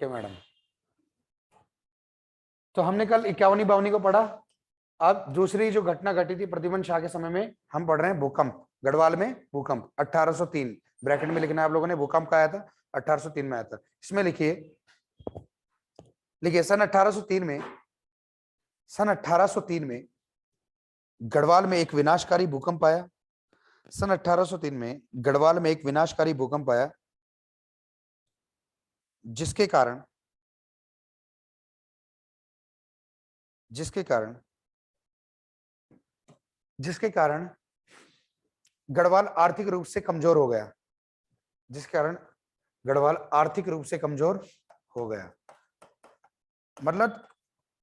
Okay madam. तो हमने कल 51वीं 52वीं को पढ़ा। अब दूसरी जो घटना घटी थी प्रद्युम्न शाह के समय में, हम पढ़ रहे हैं भूकंप। गढ़वाल में भूकंप 1803, ब्रैकेट में लिखना है आप लोगों ने, भूकंप का आया था 1803 में आया था। इसमें लिखिए, सन 1803 में, सन 1803 में गढ़वाल में एक विनाशकारी भूकंप आया। सन 1803 में गढ़वाल में एक विनाशकारी भूकंप आया, जिसके कारण गढ़वाल आर्थिक रूप से कमजोर हो गया। जिसके कारण गढ़वाल आर्थिक रूप से कमजोर हो गया। मतलब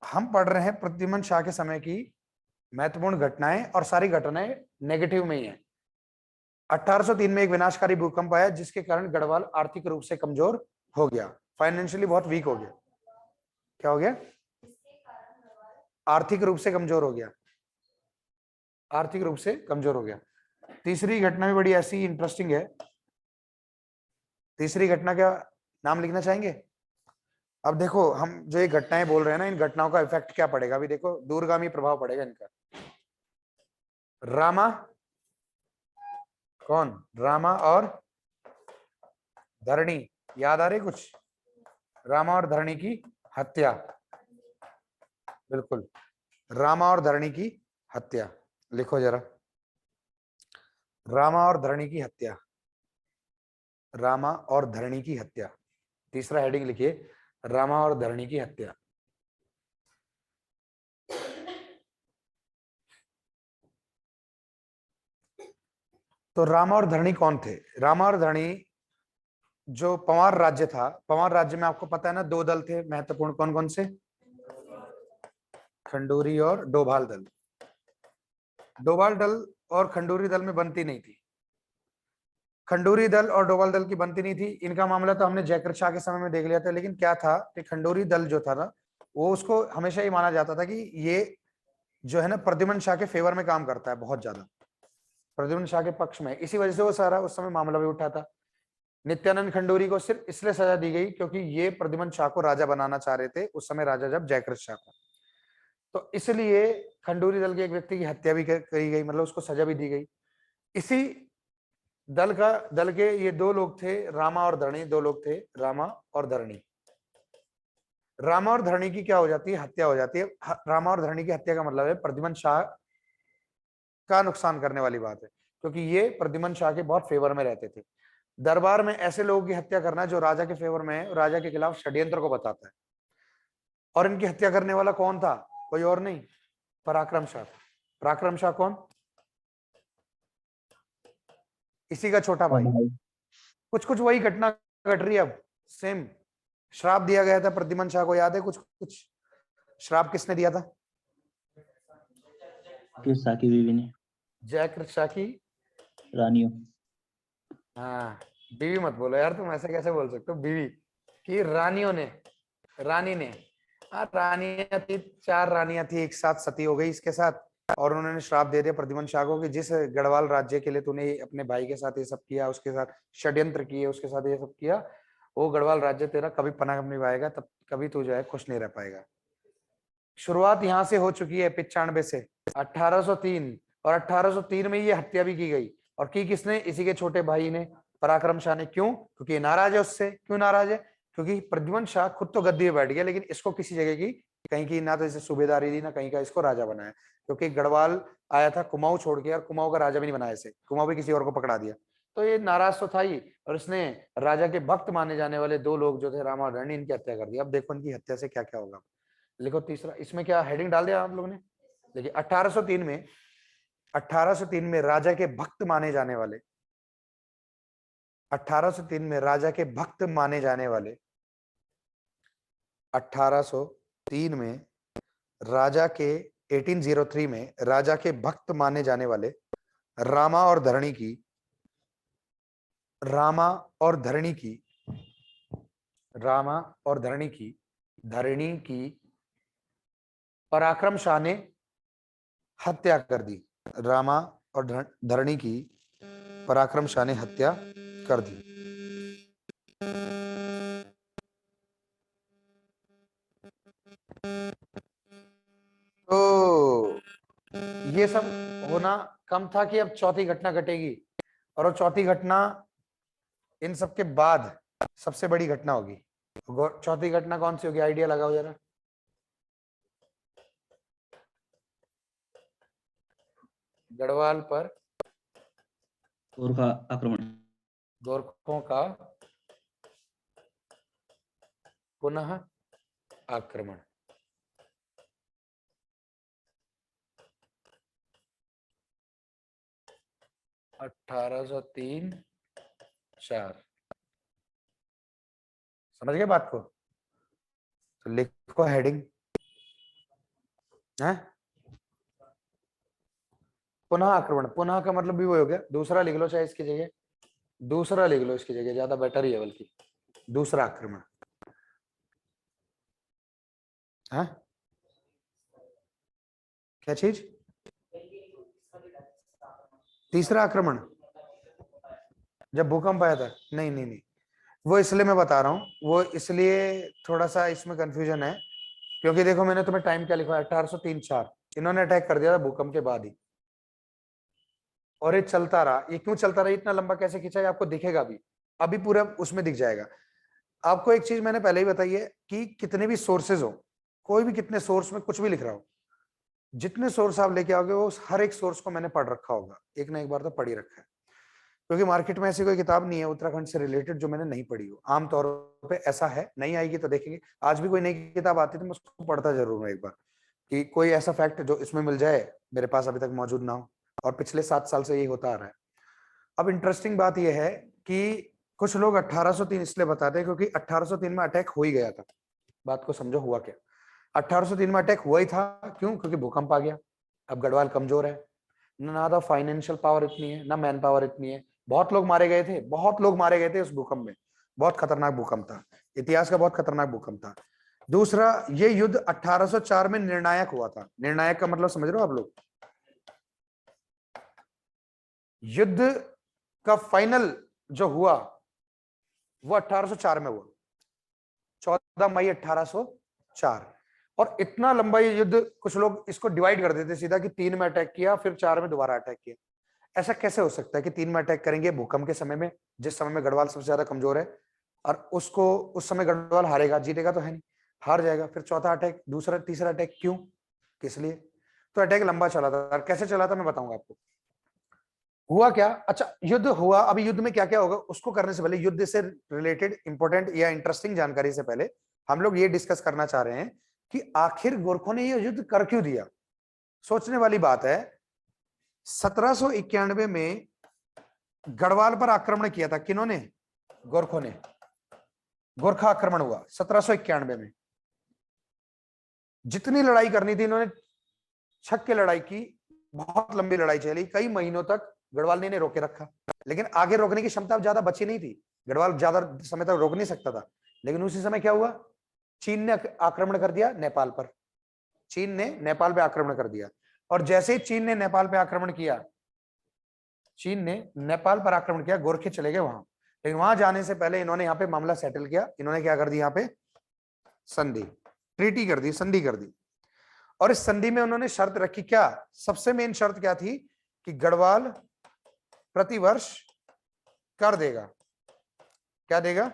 हम पढ़ रहे हैं प्रद्युम्न शाह के समय की महत्वपूर्ण घटनाएं, और सारी घटनाएं नेगेटिव में ही है। 1803 में एक विनाशकारी भूकंप आया, जिसके कारण गढ़वाल आर्थिक रूप से कमजोर हो गया, फाइनेंशियली बहुत वीक हो गया। क्या हो गया? आर्थिक रूप से कमजोर हो गया, आर्थिक रूप से कमजोर हो गया। तीसरी घटना भी बड़ी ऐसी इंटरेस्टिंग है। तीसरी घटना का नाम लिखना चाहेंगे? अब देखो, हम जो ये घटनाएं बोल रहे हैं ना, इन घटनाओं का इफेक्ट क्या पड़ेगा? अभी देखो, दूरगामी प्रभाव पड़ेगा इनका। रामा, कौन? रामा और धरणी, याद आ रही कुछ? रामा और धरणी की हत्या, बिल्कुल, रामा और धरणी की हत्या। लिखो जरा, रामा और धरणी की हत्या, रामा और धरणी की हत्या। तीसरा हेडिंग लिखिए, रामा और धरणी की हत्या। तो रामा और धरणी कौन थे? रामा और धरणी जो पंवार राज्य था, पंवार राज्य में आपको पता है ना, दो दल थे महत्वपूर्ण। कौन कौन से? खंडूरी और डोभाल दल। डोभाल दल और खंडूरी दल में बनती नहीं थी। खंडूरी दल और डोभाल दल की बनती नहीं थी। इनका मामला तो हमने जयकृत शाह के समय में देख लिया था। लेकिन क्या था कि खंडूरी दल जो था ना, वो उसको हमेशा ही माना जाता था कि ये जो है ना प्रद्युम्न शाह के फेवर में काम करता है, बहुत ज्यादा प्रद्युम्न शाह के पक्ष में। इसी वजह से वो सारा उस समय मामला भी उठा था। नित्यानंद खंडूरी को सिर्फ इसलिए सजा दी गई क्योंकि ये प्रद्युम्न शाह को राजा बनाना चाह रहे थे उस समय, राजा जब जयकृत शाह था। तो इसलिए खंडूरी दल के एक व्यक्ति की हत्या भी करी गई, मतलब उसको सजा भी दी गई। इसी दल के ये दो लोग थे, रामा और धरणी। दो लोग थे, रामा और धरणी। रामा और धरणी की क्या हो जाती है? हत्या हो जाती है। रामा और धरणी की हत्या का मतलब है प्रद्युम्न शाह का नुकसान करने वाली बात है, क्योंकि ये प्रद्युम्न शाह के बहुत फेवर में रहते थे। दरबार में ऐसे लोगों की हत्या करना जो राजा के फेवर में है, राजा के खिलाफ षड्यंत्र को बताता है। और इनकी हत्या करने वाला कौन था? कोई और नहीं, पराक्रम शाह। पराक्रम शाह कौन? इसी का छोटा भाई। कुछ कुछ वही घटना घट रही है अब, सेम। श्राप दिया गया था प्रद्युम्न शाह को, याद है? कुछ कुछ श्राप किसने दिया था? शाह की बीवी ने, जयकृत शाह की रानियों। हाँ, बीवी मत बोलो यार, तुम ऐसे कैसे बोल सकते हो? बीवी की रानियों ने, रानी ने। हाँ, रानियां थी, 4 रानियां थी, एक साथ सती हो गई इसके साथ। और उन्होंने श्राप दे दिया प्रद्युम्न शाह को कि जिस गढ़वाल राज्य के लिए तूने अपने भाई के साथ ये सब किया, उसके साथ षड्यंत्र किए, उसके साथ ये सब किया, वो गढ़वाल राज्य तेरा कभी पनाह नहीं पाएगा, तब कभी तू जो है खुश नहीं रह पाएगा। शुरुआत यहां से हो चुकी है 95 से, 1803। और 1803 में ये हत्या भी की गई। और की किसने? इसी के छोटे भाई ने, पराक्रम शाह ने। क्यों? क्योंकि ये नाराज है उससे। क्यों नाराज है? क्योंकि प्रद्युम्न शाह खुद तो गद्दी पे बैठ गया, लेकिन इसको किसी जगह की कहीं की ना तो इसे सूबेदारी दी, ना कहीं का इसको राजा बनाया। क्योंकि गढ़वाल आया था कुमाऊं छोड़ के, और कुमाऊं का राजा भी नहीं बनाया इसे, कुमाऊं भी किसी और को पकड़ा दिया। तो ये नाराज तो था ही, और इसने राजा के भक्त माने जाने वाले 2 लोग जो थे, रामा और धरणी, इनकी हत्या कर दी। अब देखो इनकी हत्या से क्या क्या होगा। लिखो तीसरा, इसमें क्या हेडिंग डाल दिया आप लोगों ने? देखिए, 1803 में राजा के भक्त माने जाने वाले, 1803 में राजा के भक्त माने जाने वाले, 1803 में राजा के 1803 में राजा के भक्त माने जाने वाले रामा और धरणी की, रामा और धरणी की, रामा और धरणी की, धरणी की पराक्रम शाह ने हत्या कर दी। रामा और धरणी की पराक्रम शाह ने हत्या कर दी। ये सब होना कम था कि अब चौथी घटना घटेगी, और वो चौथी घटना इन सब के बाद सबसे बड़ी घटना होगी। चौथी घटना कौन सी होगी, आइडिया लगाओ जरा। गढ़वाल पर गोरखा आक्रमण। गोरखों का पुनः आक्रमण। अठारह 3-4 समझ गए बात को? तो लिखो हेडिंग है पुनः आक्रमण। पुनः का मतलब भी वो हो गया, दूसरा लिख लो चाहे इसकी जगह, दूसरा लिख लो इसकी जगह, ज्यादा बेटर ही है बल्कि, दूसरा आक्रमण। हाँ क्या चीज? तीसरा आक्रमण जब भूकंप आया था? नहीं नहीं नहीं, वो इसलिए मैं बता रहा हूँ, वो इसलिए थोड़ा सा इसमें कंफ्यूजन है, क्योंकि देखो मैंने तुम्हें टाइम क्या लिखा है, 1803-4। इन्होंने अटैक कर दिया था भूकंप के बाद ही, और ये चलता रहा। ये क्यों चलता रहा, इतना लंबा कैसे खींचा है, आपको दिखेगा भी, अभी पूरा उसमें दिख जाएगा आपको। एक चीज मैंने पहले ही बताई है कि कितने भी सोर्सेज हो, कोई भी कितने सोर्स में कुछ भी लिख रहा हो, जितने सोर्स आप लेके आओगे वो हर एक सोर्स को मैंने पढ़ रखा होगा, एक ना एक बार तो पढ़ ही रखा है, क्योंकि मार्केट में ऐसी कोई किताब नहीं है उत्तराखंड से रिलेटेड जो मैंने नहीं पढ़ी हो। आमतौर पे ऐसा है, नहीं आएगी तो देखेंगे, आज भी कोई नई किताब आती है तो मैं उसको पढ़ता जरूर हूँ एक बार, कि कोई ऐसा फैक्ट जो इसमें मिल जाए मेरे पास अभी तक मौजूद ना हो, और पिछले 7 साल से यही होता आ रहा है। अब इंटरेस्टिंग बात यह है कि कुछ लोग 1803 इसलिए बताते हैं क्योंकि 1803 में अटैक हो ही गया था। बात को समझो हुआ क्या, 1803 में अटैक हुआ ही था, क्यों? क्योंकि भूकंप आ गया। अब गढ़वाल कमजोर है, ना तो फाइनेंशियल पावर इतनी है, ना मैन पावर इतनी है, बहुत लोग मारे गए थे, बहुत लोग मारे गए थे उस भूकंप में, बहुत खतरनाक भूकंप था, इतिहास का बहुत खतरनाक भूकंप था। दूसरा, ये युद्ध 1804 में निर्णायक हुआ था। निर्णायक का मतलब समझ रहे हो आप लोग? युद्ध का फाइनल जो हुआ वो 1804 में हुआ, 14 मई 1804। और इतना लंबा ये युद्ध, कुछ लोग इसको डिवाइड कर देते सीधा कि 3 में अटैक किया फिर 4 में दोबारा अटैक किया। ऐसा कैसे हो सकता है कि 3 में अटैक करेंगे भूकंप के समय में, जिस समय में गढ़वाल सबसे ज्यादा कमजोर है, और उसको उस समय गढ़वाल हारेगा, जीतेगा तो है नहीं, हार जाएगा। फिर चौथा अटैक, दूसरा तीसरा अटैक, क्यों, किस लिए? तो अटैक लंबा चला था। और कैसे चला था मैं बताऊंगा आपको। हुआ क्या, अच्छा युद्ध हुआ, अभी युद्ध में क्या क्या होगा उसको करने से पहले, युद्ध से रिलेटेड इंपॉर्टेंट या इंटरेस्टिंग जानकारी से पहले हम लोग ये डिस्कस करना चाह रहे हैं कि आखिर गोरखों ने ये युद्ध कर क्यों दिया। सोचने वाली बात है। 1791 में गढ़वाल पर आक्रमण किया था किन्होंने? गोरखों ने। गोरखा आक्रमण हुआ 1791 में। जितनी लड़ाई करनी थी इन्होंने छक के लड़ाई की, बहुत लंबी लड़ाई चली, कई महीनों तक गढ़वाल ने रोके रखा, लेकिन आगे रोकने की क्षमता ज्यादा बची नहीं थी, गढ़वाल ज्यादा समय तक रोक नहीं सकता था। लेकिन उसी समय क्या हुआ, चीन ने आक्रमण कर दिया नेपाल पर। चीन ने नेपाल पे आक्रमण कर दिया, और जैसे ही चीन ने नेपाल पे आक्रमण किया, चीन ने नेपाल पर आक्रमण किया, गोरखे चले गए वहां। लेकिन वहां जाने से पहले इन्होंने यहाँ पे मामला सेटल किया। इन्होंने क्या कर दी, यहाँ पे संधि, ट्रीटी कर दी, संधि कर दी। और इस संधि में उन्होंने शर्त रखी, क्या सबसे मेन शर्त क्या थी, कि गढ़वाल प्रतिवर्ष कर देगा। क्या देगा?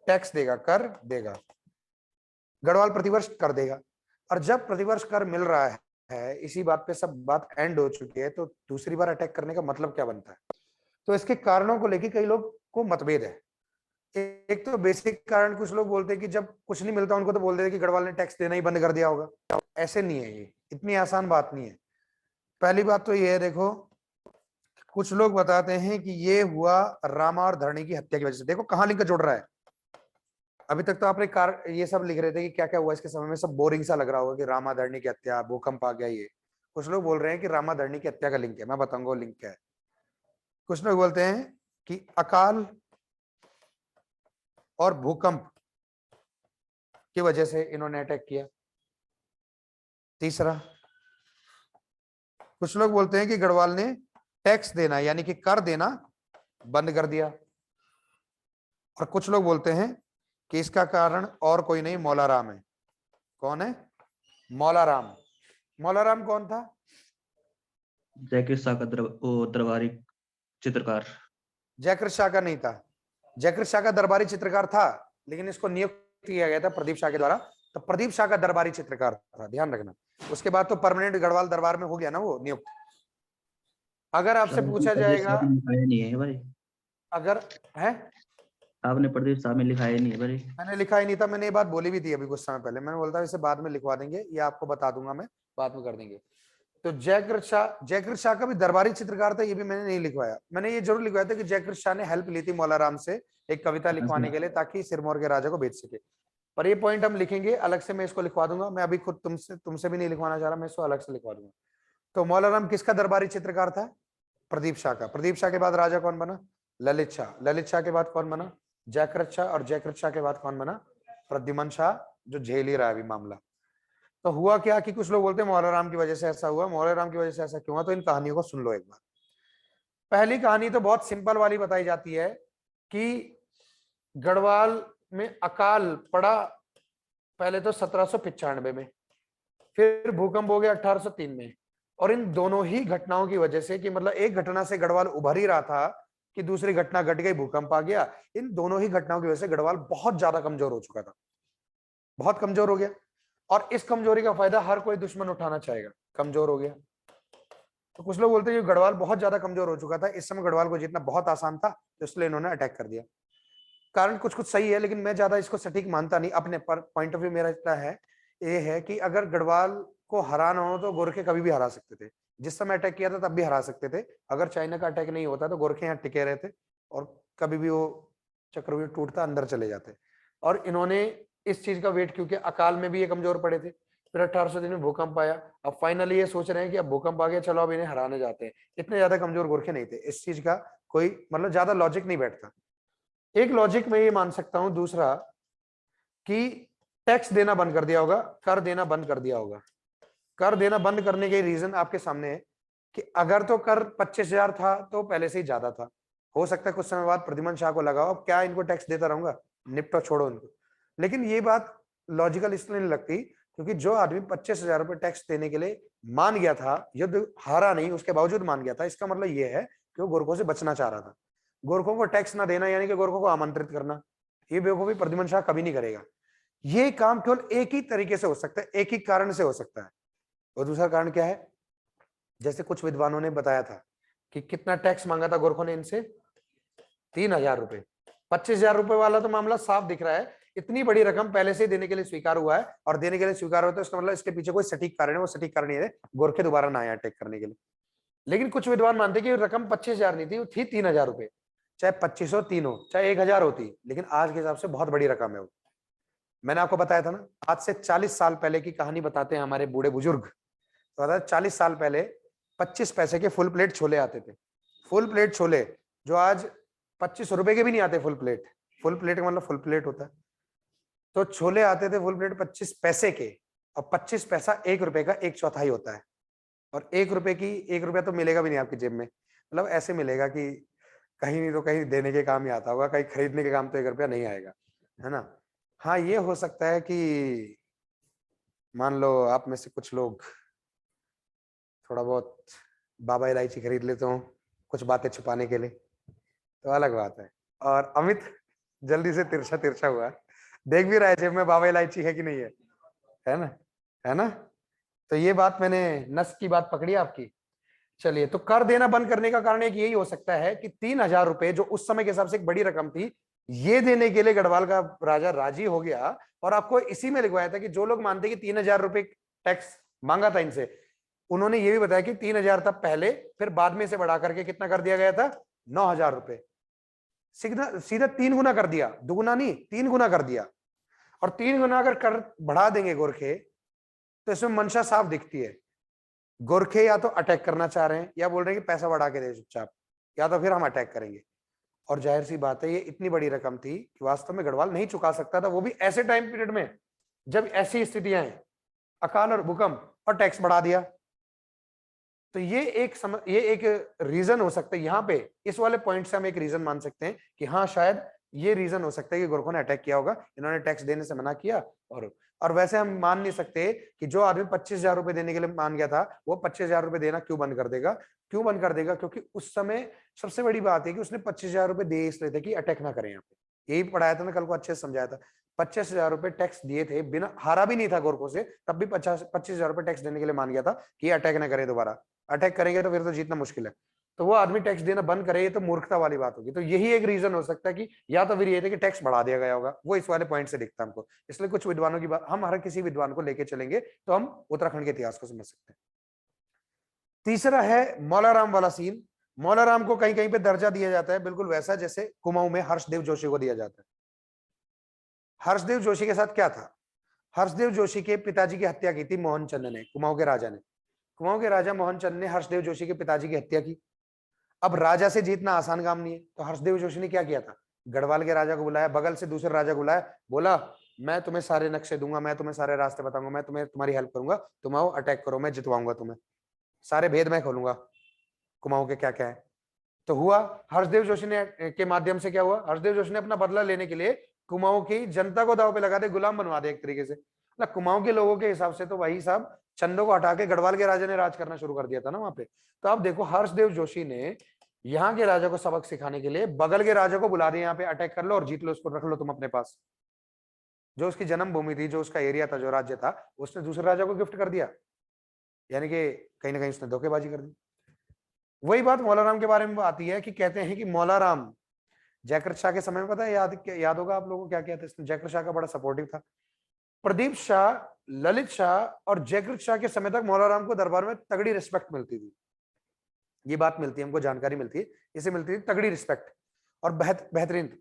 टैक्स देगा, कर देगा। गढ़वाल प्रतिवर्ष कर देगा। और जब प्रतिवर्ष कर मिल रहा है, इसी बात पे सब बात एंड हो चुकी है, तो दूसरी बार अटैक करने का मतलब क्या बनता है? तो इसके कारणों को लेकर कई लोग को मतभेद है। एक तो बेसिक कारण, कुछ लोग बोलते हैं कि जब कुछ नहीं मिलता उनको तो बोल देते कि गढ़वाल ने टैक्स देना ही बंद कर दिया होगा। ऐसे नहीं है, ये इतनी आसान बात नहीं है। पहली बात तो ये है, देखो कुछ लोग बताते हैं कि ये हुआ रामा और धरणी की हत्या की वजह से। देखो कहां लिंक जोड़ रहा है। अभी तक तो आपने ये सब लिख रहे थे कि क्या क्या हुआ इसके समय में, सब बोरिंग सा लग रहा होगा कि रामा धरणी की हत्या, भूकंप आ गया। ये कुछ लोग बोल रहे हैं कि रामा धरणी की हत्या का लिंक है, मैं बताऊंगा वो लिंक क्या है। कुछ लोग बोलते हैं कि अकाल और भूकंप की वजह से इन्होंने अटैक किया। तीसरा, कुछ लोग बोलते हैं कि गढ़वाल ने टैक्स देना यानी कि कर देना बंद कर दिया। और कुछ लोग बोलते हैं कि इसका कारण और कोई नहीं, मौलाराम है। कौन है? मौलाराम। मौलाराम कौन था? जयकृत शाह का दरबारी चित्रकार। जयकृत शाह का नहीं था। जयकृत शाह का दरबारी चित्रकार था, लेकिन इसको नियुक्त किया गया था प्रदीप शाह के द्वारा। तो प्रदीप शाह का दरबारी चित्रकार था, ध्यान रखना। उसके बाद तो परमानेंट गढ़वाल दरबार में हो गया ना वो नियुक्त। अगर आपसे पूछा प्रदीप जाएगा, शाह में लिखाया नहीं है भाई, अगर है, आपने प्रदीप शाह में लिखाया नहीं है भाई। मैंने लिखा ही नहीं था, मैंने ये बात बोली भी थी अभी कुछ समय पहले। मैंने बोलता इसे बाद में लिखवा देंगे, ये आपको बता दूंगा मैं, बाद में कर देंगे। तो जयकृत शाह का भी दरबारी चित्रकार था, ये भी मैंने नहीं लिखवाया। मैंने ये जरूर लिखवाया था कि जयकृत शाह ने हेल्प ली थी मौला राम से एक कविता लिखवाने के लिए, ताकि सिरमौर के राजा को बेच सके। पर ये पॉइंट हम लिखेंगे अलग से, मैं इसको लिखवा दूंगा। मैं अभी खुद तुमसे भी नहीं लिखवाना चाह रहा, मैं इसको अलग से लिखवा दूंगा। तो मौला राम किसका दरबारी चित्रकार था? प्रदीप शाह का। प्रदीप शाह के बाद राजा कौन बना? ललित शाह। ललित शाह के बाद कौन बना? जयकृत शाह। और जयकृत शाह के बाद कौन बना? प्रद्युमन शाह, जो झेल ही रहा है अभी मामला। तो हुआ क्या कि कुछ लोग बोलते हैं मौला राम की वजह से ऐसा हुआ, मौला राम की वजह से ऐसा क्यों हुआ। तो इन कहानियों को सुन लो एक बार। पहली कहानी तो बहुत सिंपल वाली बताई जाती है कि गढ़वाल में अकाल पड़ा पहले तो 1795 में, फिर भूकंप हो गया 1803 में। और इन दोनों ही घटनाओं की वजह से, कि मतलब एक घटना से गढ़वाल उभर ही रहा था कि दूसरी घटना घट गई, भूकंप आ गया। इन दोनों ही घटनाओं की वजह से गढ़वाल बहुत ज्यादा कमजोर हो चुका था, बहुत कमजोर हो गया। और इस कमजोरी का फायदा हर कोई दुश्मन उठाना चाहेगा। कमजोर हो गया तो कुछ लोग बोलते हैं कि गढ़वाल बहुत ज्यादा कमजोर हो चुका था, इस समय गढ़वाल को जीतना बहुत आसान था, तो इसलिए इन्होंने अटैक कर दिया। कारण कुछ कुछ सही है, लेकिन मैं ज्यादा इसको सटीक मानता नहीं। अपने पॉइंट ऑफ व्यू मेरा इतना है, ये है कि अगर गढ़वाल को हराना हो तो गोरखे कभी भी हरा सकते थे। जिस समय अटैक किया था तब भी हरा सकते थे। अगर चाइना का अटैक नहीं होता तो गोरखे यहाँ टिके रहते और कभी भी वो चक्रव्यूह टूटता, अंदर चले जाते। और इन्होंने इस चीज का वेट, क्योंकि अकाल में भी ये कमजोर पड़े थे, फिर 1803 में भूकंप आया। अब फाइनली ये सोच रहे हैं कि अब भूकंप आ गया, चलो अब इन्हें हराने जाते हैं। इतने ज्यादा कमजोर गोरखे नहीं थे, इस चीज का कोई मतलब ज्यादा लॉजिक नहीं बैठता। एक लॉजिक मैं ये मान सकता हूं, दूसरा कि टैक्स देना बंद कर दिया होगा, कर देना बंद कर दिया होगा। कर देना बंद करने के रीजन आपके सामने है कि अगर तो कर 25,000 था तो पहले से ही ज्यादा था। हो सकता है कुछ समय बाद प्रद्युमन शाह को लगाओ, अब क्या इनको टैक्स देता रहूंगा, निपटो, छोड़ो उनको। लेकिन ये बात लॉजिकल इसलिए नहीं लगती क्योंकि जो आदमी 25,000 रुपए टैक्स देने के लिए मान गया था, युद्ध हारा नहीं उसके बावजूद मान गया था, इसका मतलब ये है कि वो गोरखों से बचना चाह रहा था। गोरखों को टैक्स ना देना यानी कि गोरखों को आमंत्रित करना, ये बेवकूफी प्रद्युमन शाह कभी नहीं करेगा। ये काम केवल एक ही तरीके से हो सकता है, एक ही कारण से हो सकता है। और दूसरा कारण क्या है? जैसे कुछ विद्वानों ने बताया था कि कितना टैक्स मांगा था गोरखों ने इनसे, 3,000 रुपए। 25,000 रुपए वाला तो मामला साफ दिख रहा है, इतनी बड़ी रकम पहले से ही देने के लिए स्वीकार हुआ है, और देने के लिए स्वीकार हुआ तो इसका मतलब इसके पीछे कोई सटीक कारण है। वो सटीक कारण ये है गोरखे दोबारा ना आए अटैक करने के लिए। लेकिन कुछ विद्वान मानते कि रकम 25,000 नहीं थी, वो थी 3,000 रुपए। चाहे 2503 हो, चाहे 1,000 होती, लेकिन आज के हिसाब से बहुत बड़ी रकम है वो। मैंने आपको बताया था ना, आज से 40 साल पहले की कहानी बताते हैं हमारे बूढ़े बुजुर्ग। तो बताया 40 साल पहले 25 पैसे के फुल प्लेट छोले आते थे। फुल प्लेट छोले, जो आज 25 रुपए के भी नहीं आते फुल प्लेट। फुल प्लेट का मतलब फुल प्लेट होता है। तो छोले आते थे फुल प्लेट 25 पैसे के, और 25 पैसा 1 रुपए का 1/4 होता है। और 1 रुपए की 1 रुपया तो मिलेगा भी नहीं आपकी जेब में, मतलब ऐसे मिलेगा कि कहीं नहीं तो कहीं देने के काम ही आता होगा, कहीं खरीदने के काम तो 1 रुपया नहीं आएगा, है ना। हाँ, ये हो सकता है कि मान लो आप में से कुछ लोग थोड़ा बहुत बाबा इलायची खरीद लेते हो कुछ बातें छुपाने के लिए, तो अलग बात है। और अमित जल्दी से तिरछा तिरछा हुआ, देख भी रहा है जेब में बाबा इलायची है कि नहीं है ना, है ना। तो ये बात मैंने नस की बात पकड़ी आपकी। चलिए, तो कर देना बंद करने का कारण एक यही हो सकता है कि 3,000 रुपए, जो उस समय के हिसाब से एक बड़ी रकम थी, ये देने के लिए गढ़वाल का राजा राजी हो गया। और आपको इसी में लिखवाया था कि जो लोग मानते कि 3,000 रुपए टैक्स मांगा था इनसे, उन्होंने ये भी बताया कि 3,000 था पहले, फिर बाद में से बढ़ा करके कितना कर दिया गया था? 9,000 रुपए। सीधा सीधा 3 गुना कर दिया, दुगुना नहीं 3 गुना कर दिया। और 3 गुना अगर कर बढ़ा देंगे गोरखे, तो इसमें मंशा साफ दिखती है। गोरखे या तो अटैक करना चाह रहे हैं, या बोल रहे हैं कि पैसा बढ़ा के दे चुपचाप, या तो फिर हम अटैक करेंगे। और जाहिर सी बात है, ये इतनी बड़ी रकम थी कि वास्तव में गढ़वाल नहीं चुका सकता था, वो भी ऐसे टाइम पीरियड में जब ऐसी स्थितियां हैं, अकाल और भूकंप, और टैक्स बढ़ा दिया। तो ये एक रीजन हो सकता है यहाँ पे, इस वाले पॉइंट से हम एक रीजन मान सकते हैं कि हाँ, शायद ये रीजन हो सकता है कि गोरखों ने अटैक किया होगा, इन्होंने टैक्स देने से मना किया। और वैसे हम मान नहीं सकते कि जो आदमी 25,000 रुपए देने के लिए मान गया था वो 25,000 रुपए देना क्यों बंद कर देगा। क्यों बंद कर देगा? क्योंकि उस समय सबसे बड़ी बात है कि उसने 25,000 रुपए दे इसलिए थे कि अटैक ना करें यहाँ पे। यही पढ़ाया था ना कल को, अच्छे से समझाया था। 25,000 रुपए टैक्स दिए थे, बिना हारा भी नहीं था गोरखों से, तब भी 25,000 रुपए टैक्स देने के लिए मान गया था कि अटैक ना करे दोबारा। अटैक करेंगे तो फिर तो जीतना मुश्किल है। तो वो आदमी टैक्स देना बंद करे, ये तो मूर्खता वाली बात होगी। तो यही एक रीजन हो सकता है कि या तो फिर ये थे कि टैक्स बढ़ा दिया गया होगा, वो इस वाले पॉइंट से दिखता है हमको। इसलिए कुछ विद्वानों की बात, हम हर किसी विद्वान को लेके चलेंगे तो हम उत्तराखंड के इतिहास को समझ सकते हैं। तीसरा है मौलाराम वाला सीन। मौलाराम को कहीं कहीं पे दर्जा दिया जाता है बिल्कुल वैसा जैसे कुमाऊं में हर्षदेव जोशी को दिया जाता है। हर्षदेव जोशी के साथ क्या था? हर्षदेव जोशी के पिताजी की हत्या की थी मोहनचंद ने, कुमाऊं के राजा ने। कुमाऊं के राजा मोहनचंद ने हर्षदेव जोशी के पिताजी की हत्या की। अब राजा से जीतना आसान काम नहीं है, तो हर्षदेव जोशी ने क्या किया था? गढ़वाल के राजा को बुलाया, बगल से दूसरे राजा को बुलाया, बोला मैं तुम्हें सारे नक्शे दूंगा, मैं तुम्हें सारे रास्ते बताऊंगा, मैं तुम्हें तुम्हारी हेल्प करूंगा, तुम आओ अटैक करो, मैं जितवाऊंगा तुम्हें, सारे भेद मैं खोलूंगा कुमाऊं के क्या क्या है। तो हुआ हर्षदेव जोशी ने के माध्यम से क्या हुआ? हर्षदेव जोशी ने अपना बदला लेने के लिए कुमाऊं की जनता को दाव पे लगा दे, गुलाम बनवा दे एक तरीके से। मतलब कुमाऊं के लोगों के हिसाब से तो वही साहब चंदों को हटा के गढ़वाल के राजा ने राज करना शुरू कर दिया था ना वहां पे। तो आप देखो हर्षदेव जोशी ने यहाँ के राजा को सबक सिखाने के लिए बगल के राजा को बुला दिया, यहाँ पे अटैक कर लो और जीत लो, उसको रख लो तुम अपने पास। जो उसकी जन्मभूमि थी, जो उसका एरिया था, जो राज्य था, उसने दूसरे राजा को गिफ्ट कर दिया। यानी कि कहीं ना कहीं उसने धोखेबाजी कर दी। वही बात मौलाराम के बारे में आती है कि कहते हैं कि मौलाराम जयकृत शाह के समय में, पता है याद होगा आप लोगों को क्या कहते हैं, जयकृत शाह का बड़ा सपोर्टिव था। प्रदीप शाह, ललित शाह और जयकृत शाह के समय तक मौलाराम को दरबार में तगड़ी रिस्पेक्ट मिलती थी। ये बात मिलती है हमको, जानकारी मिलती है, इसे मिलती थी तगड़ी रिस्पेक्ट और बेहतरीन।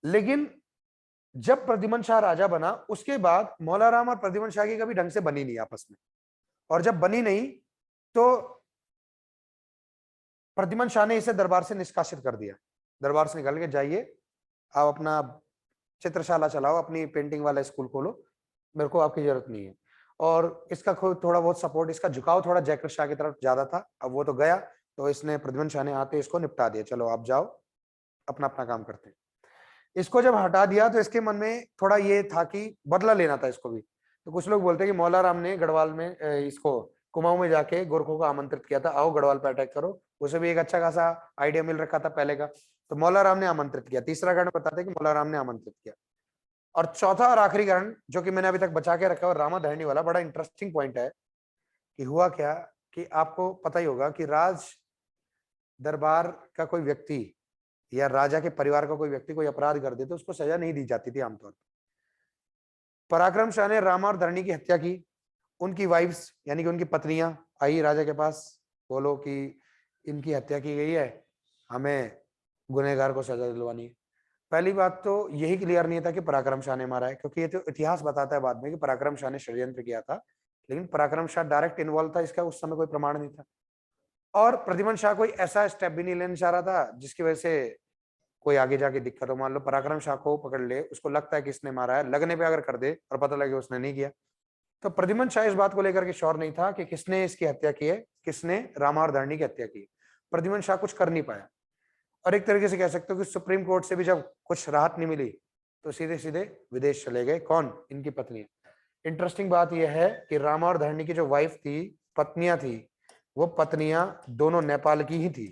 लेकिन जब प्रद्युमन शाह राजा बना उसके बाद मौलाराम और प्रद्युमन शाह की कभी ढंग से बनी नहीं आपस में। और जब बनी नहीं तो प्रद्युमन शाह ने इसे दरबार से निष्कासित कर दिया। दरबार से निकल के जाइए, आप अपना चित्रशाला चलाओ, अपनी पेंटिंग वाला स्कूल खोलो, मेरे को आपकी जरूरत नहीं है। और इसका थोड़ा बहुत सपोर्ट, इसका झुकाव थोड़ा जयकृत शाह की तरफ ज्यादा था। अब वो तो गया, तो इसने प्रद्युमन शाह ने आते इसको निपटा दिया, चलो आप जाओ अपना अपना काम करते हैं। इसको जब हटा दिया तो इसके मन में थोड़ा ये था कि बदला लेना था इसको भी। तो कुछ लोग बोलते हैं कि मौलाराम ने गढ़वाल में इसको कुमाऊं में जाके गोरखों को आमंत्रित किया था, आओ गढ़वाल पे अटैक करो। उसे भी एक अच्छा खासा आइडिया मिल रखा था पहले का, तो मौलाराम ने आमंत्रित किया। तीसरा कारण बताते हैं कि मौलाराम ने आमंत्रित किया। और चौथा और आखिरी कारण जो कि मैंने अभी तक बचा के रखा है, रामाधरणी वाला बड़ा इंटरेस्टिंग पॉइंट है कि हुआ क्या कि आपको पता ही होगा कि राज दरबार का कोई व्यक्ति या राजा के परिवार का कोई व्यक्ति कोई अपराध कर दे तो उसको सजा नहीं दी जाती थी आमतौर पर। पराक्रम शाह ने रामा और धरणी की हत्या की। उनकी वाइफ्स यानी कि उनकी पत्नियां आई राजा के पास, बोलो कि इनकी हत्या की गई है, हमें गुनहगार को सजा दिलवानी है। पहली बात तो यही क्लियर नहीं था कि पराक्रम शाह ने मारा है, क्योंकि ये तो इतिहास बताता है बाद में कि पराक्रम शाह ने षड्यंत्र किया था, लेकिन पराक्रम शाह डायरेक्ट इन्वॉल्व था इसका उस समय कोई प्रमाण नहीं था। और प्रद्युमन शाह कोई ऐसा स्टेप भी नहीं लेना चाह रहा था जिसकी वजह से कोई आगे जाके दिक्कत हो। मान लो पराक्रम शाह को पकड़ ले, उसको लगता है कि इसने मारा है, लगने पे अगर कर दे और पता लगे उसने नहीं किया, तो प्रद्युमन शाह इस बात को लेकर के श्योर नहीं था कि किसने इसकी हत्या की है, किसने रामा और धरणी की हत्या की है। प्रद्युमन शाह कुछ कर नहीं पाया। और एक तरीके से कह सकते हो कि सुप्रीम कोर्ट से भी जब कुछ राहत नहीं मिली तो सीधे सीधे विदेश चले गए। कौन? इनकी पत्नी। इंटरेस्टिंग बात यह है कि रामा और धरणी की जो वाइफ थी, पत्नियां थी, वो पत्नियां दोनों नेपाल की ही थी।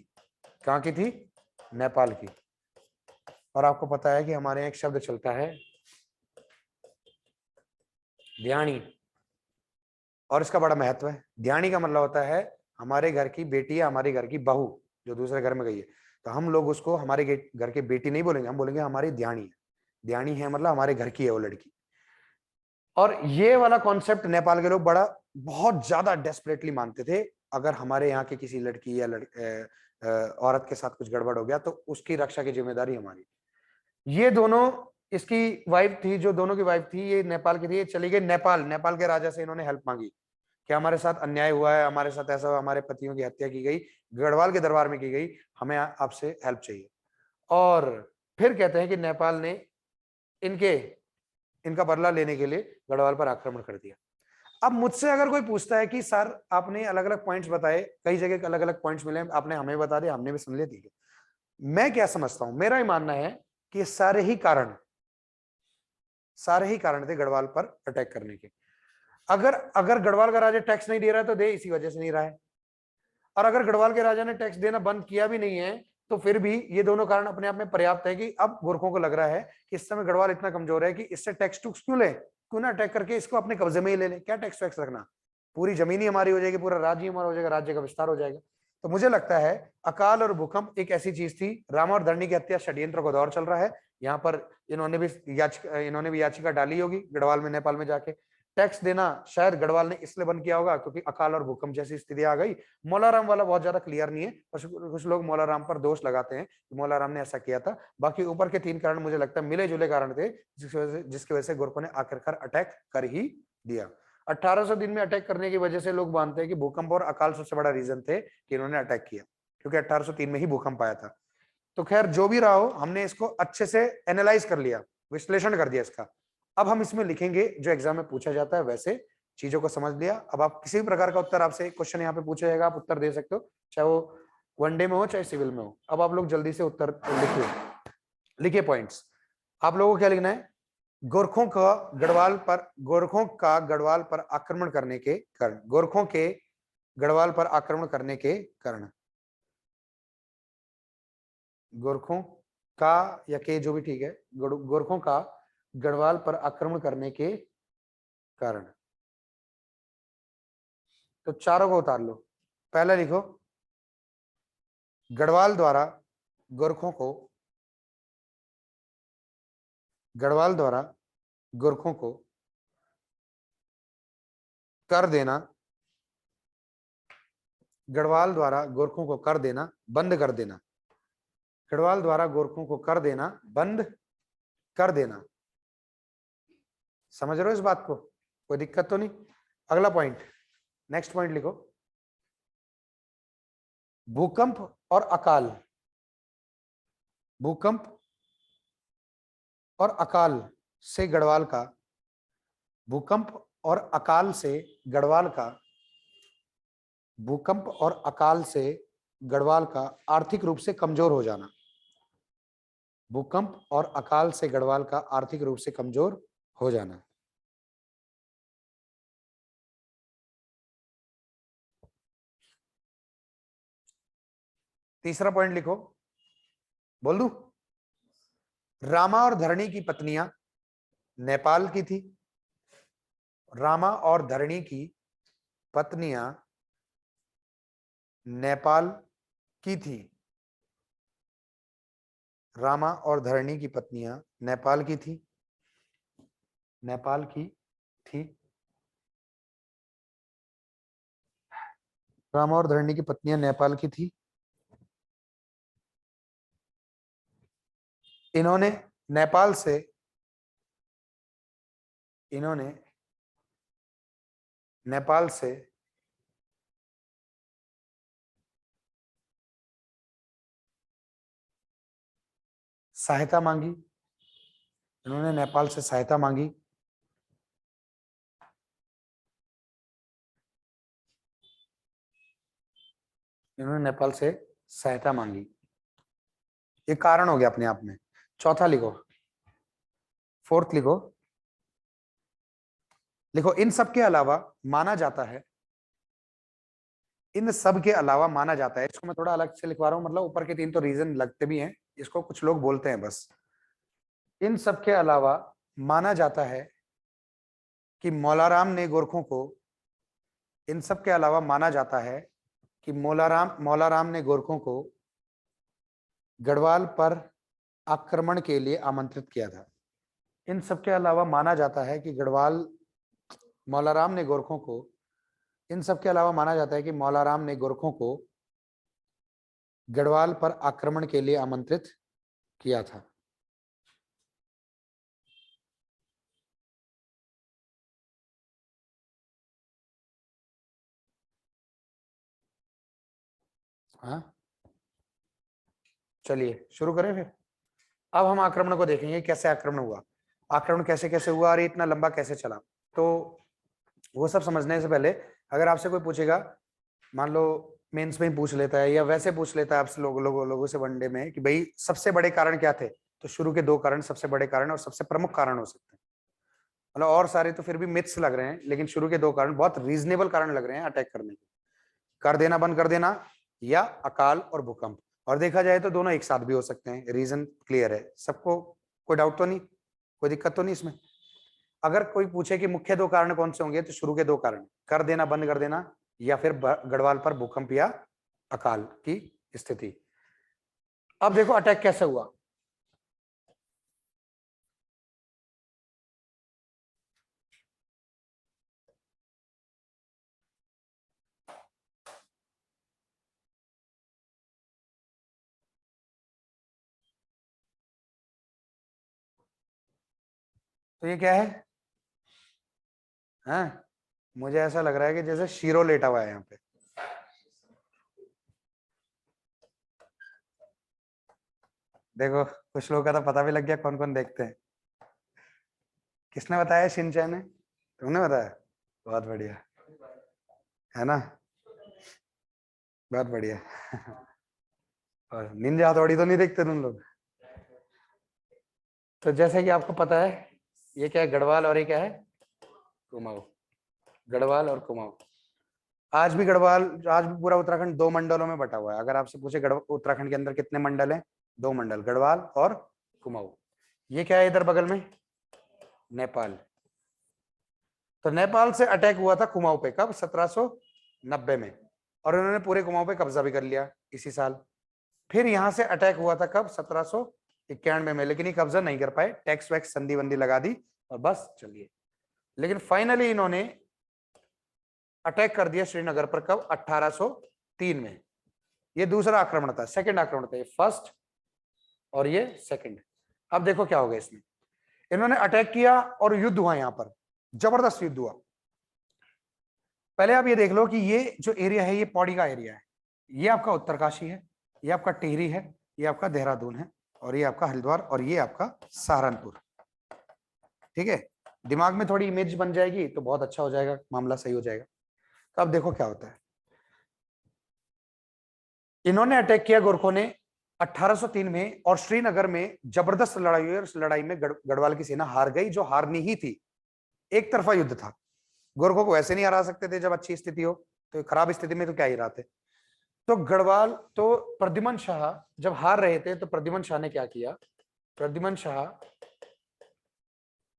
कहाँ की थी? नेपाल की। और आपको पता है कि हमारे यहाँ एक शब्द चलता है ध्यानी, और इसका बड़ा महत्व है। ध्यानी का मतलब होता है हमारे घर की बेटी या हमारे घर की बहू जो दूसरे घर में गई है, तो हम लोग उसको हमारे घर की बेटी नहीं बोलेंगे, हम बोलेंगे हमारी ध्यानी है। ध्यानी है मतलब हमारे घर की है वो लड़की। और ये वाला कॉन्सेप्ट नेपाल के लोग बड़ा बहुत ज्यादा डेस्परेटली मानते थे। अगर हमारे यहाँ की किसी लड़की या औरत के साथ कुछ गड़बड़ हो गया तो उसकी रक्षा की जिम्मेदारी हमारी। ये दोनों, इसकी वाइफ थी, जो दोनों की वाइफ थी, ये नेपाल की थी, ये चली गई नेपाल। नेपाल के राजा से इन्होंने हेल्प मांगी कि हमारे साथ अन्याय हुआ है, हमारे साथ ऐसा हुआ, हमारे पतियों की हत्या की गई, गढ़वाल के दरबार में की गई, हमें आपसे हेल्प चाहिए। और फिर कहते हैं कि नेपाल ने इनका बदला लेने के लिए गढ़वाल पर आक्रमण कर दिया। अब मुझसे अगर कोई पूछता है कि सर आपने अलग अलग पॉइंट्स बताए, कई जगह अलग अलग पॉइंट्स मिले, आपने हमें बता दिया, हमने भी सुन लिया, ठीक है। मैं क्या समझता हूं, मेरा ही मानना है कि ये सारे ही कारण थे गढ़वाल पर अटैक करने के। अगर गढ़वाल का राजा टैक्स नहीं दे रहा है तो दे इसी वजह से नहीं रहा है, और अगर गढ़वाल के राजा ने टैक्स देना बंद किया भी नहीं है तो फिर भी ये दोनों कारण अपने आप में पर्याप्त है कि अब गोरखों को लग रहा है कि इस समय गढ़वाल इतना कमजोर है कि इससे टैक्स टूक्स क्यों ले, क्यों ना अटैक करके इसको अपने कब्जे में ही ले ले, क्या टैक्स वैक्स रखना, पूरी जमीन ही हमारी हो जाएगी, पूरा राज्य हमारा हो जाएगा, राज्य का विस्तार हो जाएगा। तो मुझे लगता है अकाल और भूकंप एक ऐसी चीज थी, रामा और धरणी की हत्या षड्यंत्र का दौर चल रहा है, यहाँ पर इन्होंने भी याचिका डाली होगी गढ़वाल में, नेपाल में जाके। टैक्स देना शायद गढ़वाल ने इसलिए बंद किया होगा क्योंकि अकाल और भूकंप जैसी स्थिति आ गई। मौलाराम वाला बहुत ज्यादा क्लियर नहीं है, कुछ लोग मौलाराम पर दोष लगाते हैं कि मौलाराम ने ऐसा किया था। बाकी ऊपर के 3 कारण मुझे लगता है मिले जुले कारण थे जिसकी वजह से गोरखों ने आखिरकार अटैक कर ही दिया। 1800 दिन में अटैक करने की वजह से लोग मानते हैं कि भूकंप और अकाल सबसे बड़ा रीजन थे कि इन्होंने अटैक किया, क्योंकि 1803 में ही भूकंप आया था। तो खैर जो भी रहा हो, हमने इसको अच्छे से एनालाइज कर लिया, विश्लेषण कर दिया इसका। अब हम इसमें लिखेंगे जो एग्जाम में पूछा जाता है, वैसे चीजों को समझ लिया। अब आप किसी भी प्रकार का उत्तर, आपसे क्वेश्चन यहाँ पे पूछा जाएगा, आप उत्तर दे सकते हो, चाहे वो वनडे में हो चाहे सिविल में हो। अब आप लोग जल्दी से उत्तर लिखिए पॉइंट्स। आप लोगों को क्या लिखना है? गोरखों का गढ़वाल पर आक्रमण करने के कारण, गोरखों के गढ़वाल पर आक्रमण करने के कारण, गोरखों का या के जो भी ठीक है, गोरखों का गढ़वाल पर आक्रमण करने के कारण। तो चारों को उतार लो। पहला लिखो, गढ़वाल द्वारा गोरखों को कर देना, गढ़वाल द्वारा गोरखों को कर देना बंद कर देना, गढ़वाल द्वारा गोरखों को कर देना बंद कर देना। समझ रहे हो इस बात को? कोई दिक्कत तो नहीं? अगला पॉइंट, नेक्स्ट पॉइंट लिखो, भूकंप और अकाल, भूकंप और अकाल से गढ़वाल का, भूकंप और अकाल से गढ़वाल का, भूकंप और अकाल से गढ़वाल का आर्थिक रूप से कमजोर हो जाना, भूकंप और अकाल से गढ़वाल का आर्थिक रूप से कमजोर हो जाना। तीसरा पॉइंट लिखो, बोल दूं? रामा और धरणी की पत्नियां नेपाल की थी, रामा और धरणी की पत्नियां नेपाल की थी, रामा और धरणी की पत्नियां नेपाल की थी, नेपाल की थी, रामा और धरणी की पत्नियां नेपाल की थी। इन्होंने नेपाल से सहायता मांगी, इन्होंने नेपाल से सहायता मांगी, इन्होंने नेपाल से सहायता मांगी। ये कारण हो गया अपने आप में। चौथा लिखो, फोर्थ लिखो, इन सब के अलावा माना जाता है, इन सब के अलावा माना जाता है, इसको मैं थोड़ा अलग से लिखवा रहा हूं, मतलब ऊपर के 3 तो रीजन लगते भी हैं, इसको कुछ लोग बोलते हैं बस। इन सब के अलावा माना जाता है कि मौलाराम ने गोरखों को, इन सब के अलावा माना जाता है कि मौलाराम ने गोरखों को गढ़वाल पर आक्रमण के लिए आमंत्रित किया था। इन सब के अलावा माना जाता है कि मौलाराम ने गोरखों को, इन सब के अलावा माना जाता है कि मौलाराम ने गोरखों को गढ़वाल पर आक्रमण के लिए आमंत्रित किया था। हाँ, चलिए शुरू करें फिर। अब हम आक्रमण को देखेंगे, कैसे आक्रमण हुआ, आक्रमण कैसे कैसे हुआ और इतना लंबा कैसे चला। तो वो सब समझने से पहले अगर आपसे कोई पूछेगा, मान लो मेंस में ही पूछ लेता है या वैसे पूछ लेता है आपसे लोगों से वनडे में कि भाई सबसे बड़े कारण क्या थे, तो शुरू के 2 कारण सबसे बड़े कारण और सबसे प्रमुख कारण हो सकते हैं। मतलब और सारे तो फिर भी मिथ्स लग रहे हैं, लेकिन शुरू के 2 कारण बहुत रीजनेबल कारण लग रहे हैं अटैक करने के। कर देना बंद कर देना या अकाल और भूकंप। और देखा जाए तो दोनों एक साथ भी हो सकते हैं। रीजन क्लियर है सबको, कोई डाउट तो नहीं, कोई दिक्कत तो नहीं इसमें। अगर कोई पूछे कि मुख्य 2 कारण कौन से होंगे, तो शुरू के 2 कारण, कर देना बंद कर देना या फिर गढ़वाल पर भूकंप या अकाल की स्थिति। अब देखो अटैक कैसे हुआ। तो ये क्या है? हाँ, मुझे ऐसा लग रहा है कि जैसे शीरो लेटा हुआ है यहाँ पे। देखो कुछ लोगों का तो पता भी लग गया कौन कौन देखते हैं। किसने बताया? शिनचैन ने? तुमने बताया? बहुत बढ़िया, है ना? बहुत बढ़िया। और निंजा हथौड़ी तो नहीं देखते तुम लोग? तो जैसे कि आपको पता है, ये क्या है? गढ़वाल और ये क्या है? कुमाऊं। गढ़वाल और कुमाऊं। आज भी गढ़वाल, आज भी पूरा उत्तराखंड 2 मंडलों में बटा हुआ है। अगर आपसे पूछे उत्तराखंड के अंदर कितने मंडल हैं? 2 मंडल, गढ़वाल और कुमाऊं। ये क्या है इधर बगल में? नेपाल। तो नेपाल से अटैक हुआ था कुमाऊं पे, कब? 1790 में। और उन्होंने पूरे कुमाऊं पे कब्जा भी कर लिया इसी साल। फिर यहां से अटैक हुआ था कब? 1791 में। लेकिन ये कब्जा नहीं कर पाए, टैक्स वैक्स संधि बंदी लगा दी और बस चलिए। लेकिन फाइनली इन्होंने अटैक कर दिया श्रीनगर पर, कब? 1803 में। ये दूसरा आक्रमण था, सेकंड आक्रमण था। ये फर्स्ट और ये सेकंड। अब देखो क्या हो गया इसमें। इन्होंने अटैक किया और युद्ध हुआ, यहां पर जबरदस्त युद्ध हुआ। पहले आप ये देख लो कि ये जो एरिया है ये पौड़ी का एरिया है। ये आपका उत्तरकाशी है, ये आपका टिहरी है, ये आपका देहरादून है, और ये आपका हरिद्वार, और ये आपका सहारनपुर। ठीक है, दिमाग में थोड़ी इमेज बन जाएगी तो बहुत अच्छा हो जाएगा, मामला सही हो जाएगा। तो अब देखो क्या होता है। इन्होंने अटैक किया गोरखों ने 1803 में, और श्रीनगर में जबरदस्त लड़ाई हुई। और उस लड़ाई में गढ़वाल की सेना हार गई, जो हारनी ही थी। एक तरफा युद्ध था। गोरखों को वैसे नहीं हरा सकते थे जब अच्छी स्थिति हो, तो खराब स्थिति में तो क्या ही रहा थे। तो गढ़वाल, तो प्रद्युमन शाह जब हार रहे थे तो प्रद्युमन शाह ने क्या किया? प्रद्युमन शाह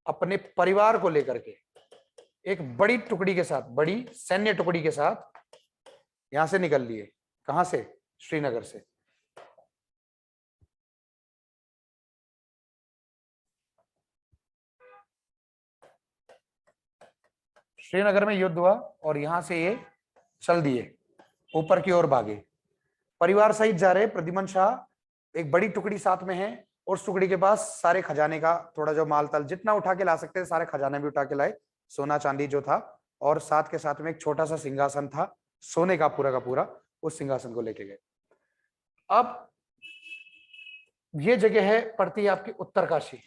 अपने परिवार को लेकर के एक बड़ी टुकड़ी के साथ, बड़ी सैन्य टुकड़ी के साथ यहां से निकल लिए। कहां से? श्रीनगर से। श्रीनगर में युद्ध हुआ और यहां से ये चल दिए, ऊपर की ओर भागे। परिवार सहित जा रहे प्रद्युमन शाह, एक बड़ी टुकड़ी साथ में है, और उस टुकड़ी के पास सारे खजाने का थोड़ा जो माल ताल जितना उठा के ला सकते थे, सारे खजाने भी उठा के लाए, सोना चांदी जो था। और साथ के साथ में एक छोटा सा सिंहासन था सोने का पूरा, उस सिंहासन को लेके गए। अब ये जगह है, पड़ती है आपकी उत्तरकाशी।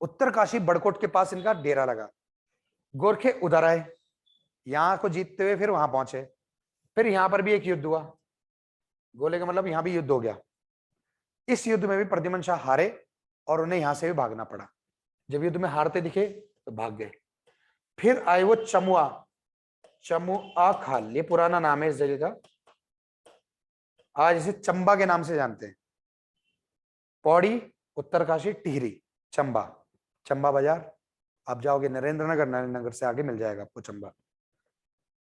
उत्तरकाशी बड़कोट के पास इनका डेरा लगा। गोरखे उधर आए, यहां को जीतते हुए फिर वहां पहुंचे। फिर यहां पर भी एक युद्ध हुआ, गोले का मतलब यहां भी युद्ध हो गया। इस युद्ध में भी प्रद्युमन शाह हारे और उन्हें यहां से भी भागना पड़ा। जब युद्ध में हारते दिखे तो भाग गए। फिर आए वो चमुआ, चमुआ खाल, ये पुराना नाम है इस जगह का, आज इसे चंबा के नाम से जानते हैं। पौड़ी, उत्तरकाशी, टिहरी, चंबा। चंबा बाजार आप जाओगे नरेंद्र नगर से आगे मिल जाएगा आपको चंबा।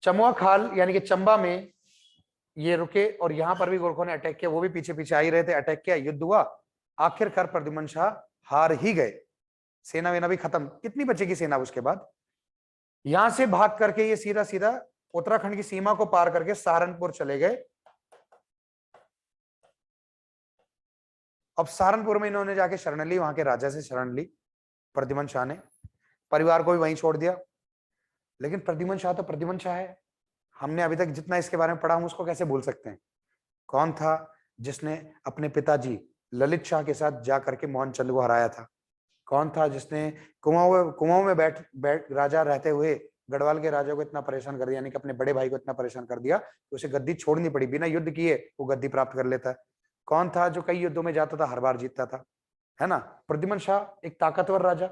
चमुआ खाल यानी कि चंबा में ये रुके, और यहां पर भी गोरखों ने अटैक किया। वो भी पीछे पीछे आ ही रहे थे, अटैक किया, युद्ध हुआ। आखिरकार प्रद्युमन शाह हार ही गए, सेना वेना भी खत्म। कितनी बचेगी सेना उसके बाद? यहां से भाग करके ये सीधा सीधा उत्तराखंड की सीमा को पार करके सहारनपुर चले गए। अब सहारनपुर में इन्होंने जाके शरण ली, वहां के राजा से शरण ली प्रद्युमन शाह ने, परिवार को भी वहीं छोड़ दिया। लेकिन प्रद्युमन शाह तो प्रद्युमन शाह है, हमने अभी तक जितना इसके बारे में पढ़ा हम उसको कैसे भूल सकते हैं? कौन था जिसने अपने पिताजी ललित शाह के साथ जाकर के मोहनचंद को हराया था? कौन था जिसने कुमाऊं में बैठ राजा रहते हुए गढ़वाल के राजा को इतना परेशान कर दिया, यानी कि अपने बड़े भाई को इतना परेशान कर दिया कि उसे गद्दी छोड़नी पड़ी, बिना युद्ध किए वो गद्दी प्राप्त कर लेता है। कौन था जो कई युद्धों में जाता था, हर बार जीतता था, है ना? प्रद्युम्न शाह एक ताकतवर राजा,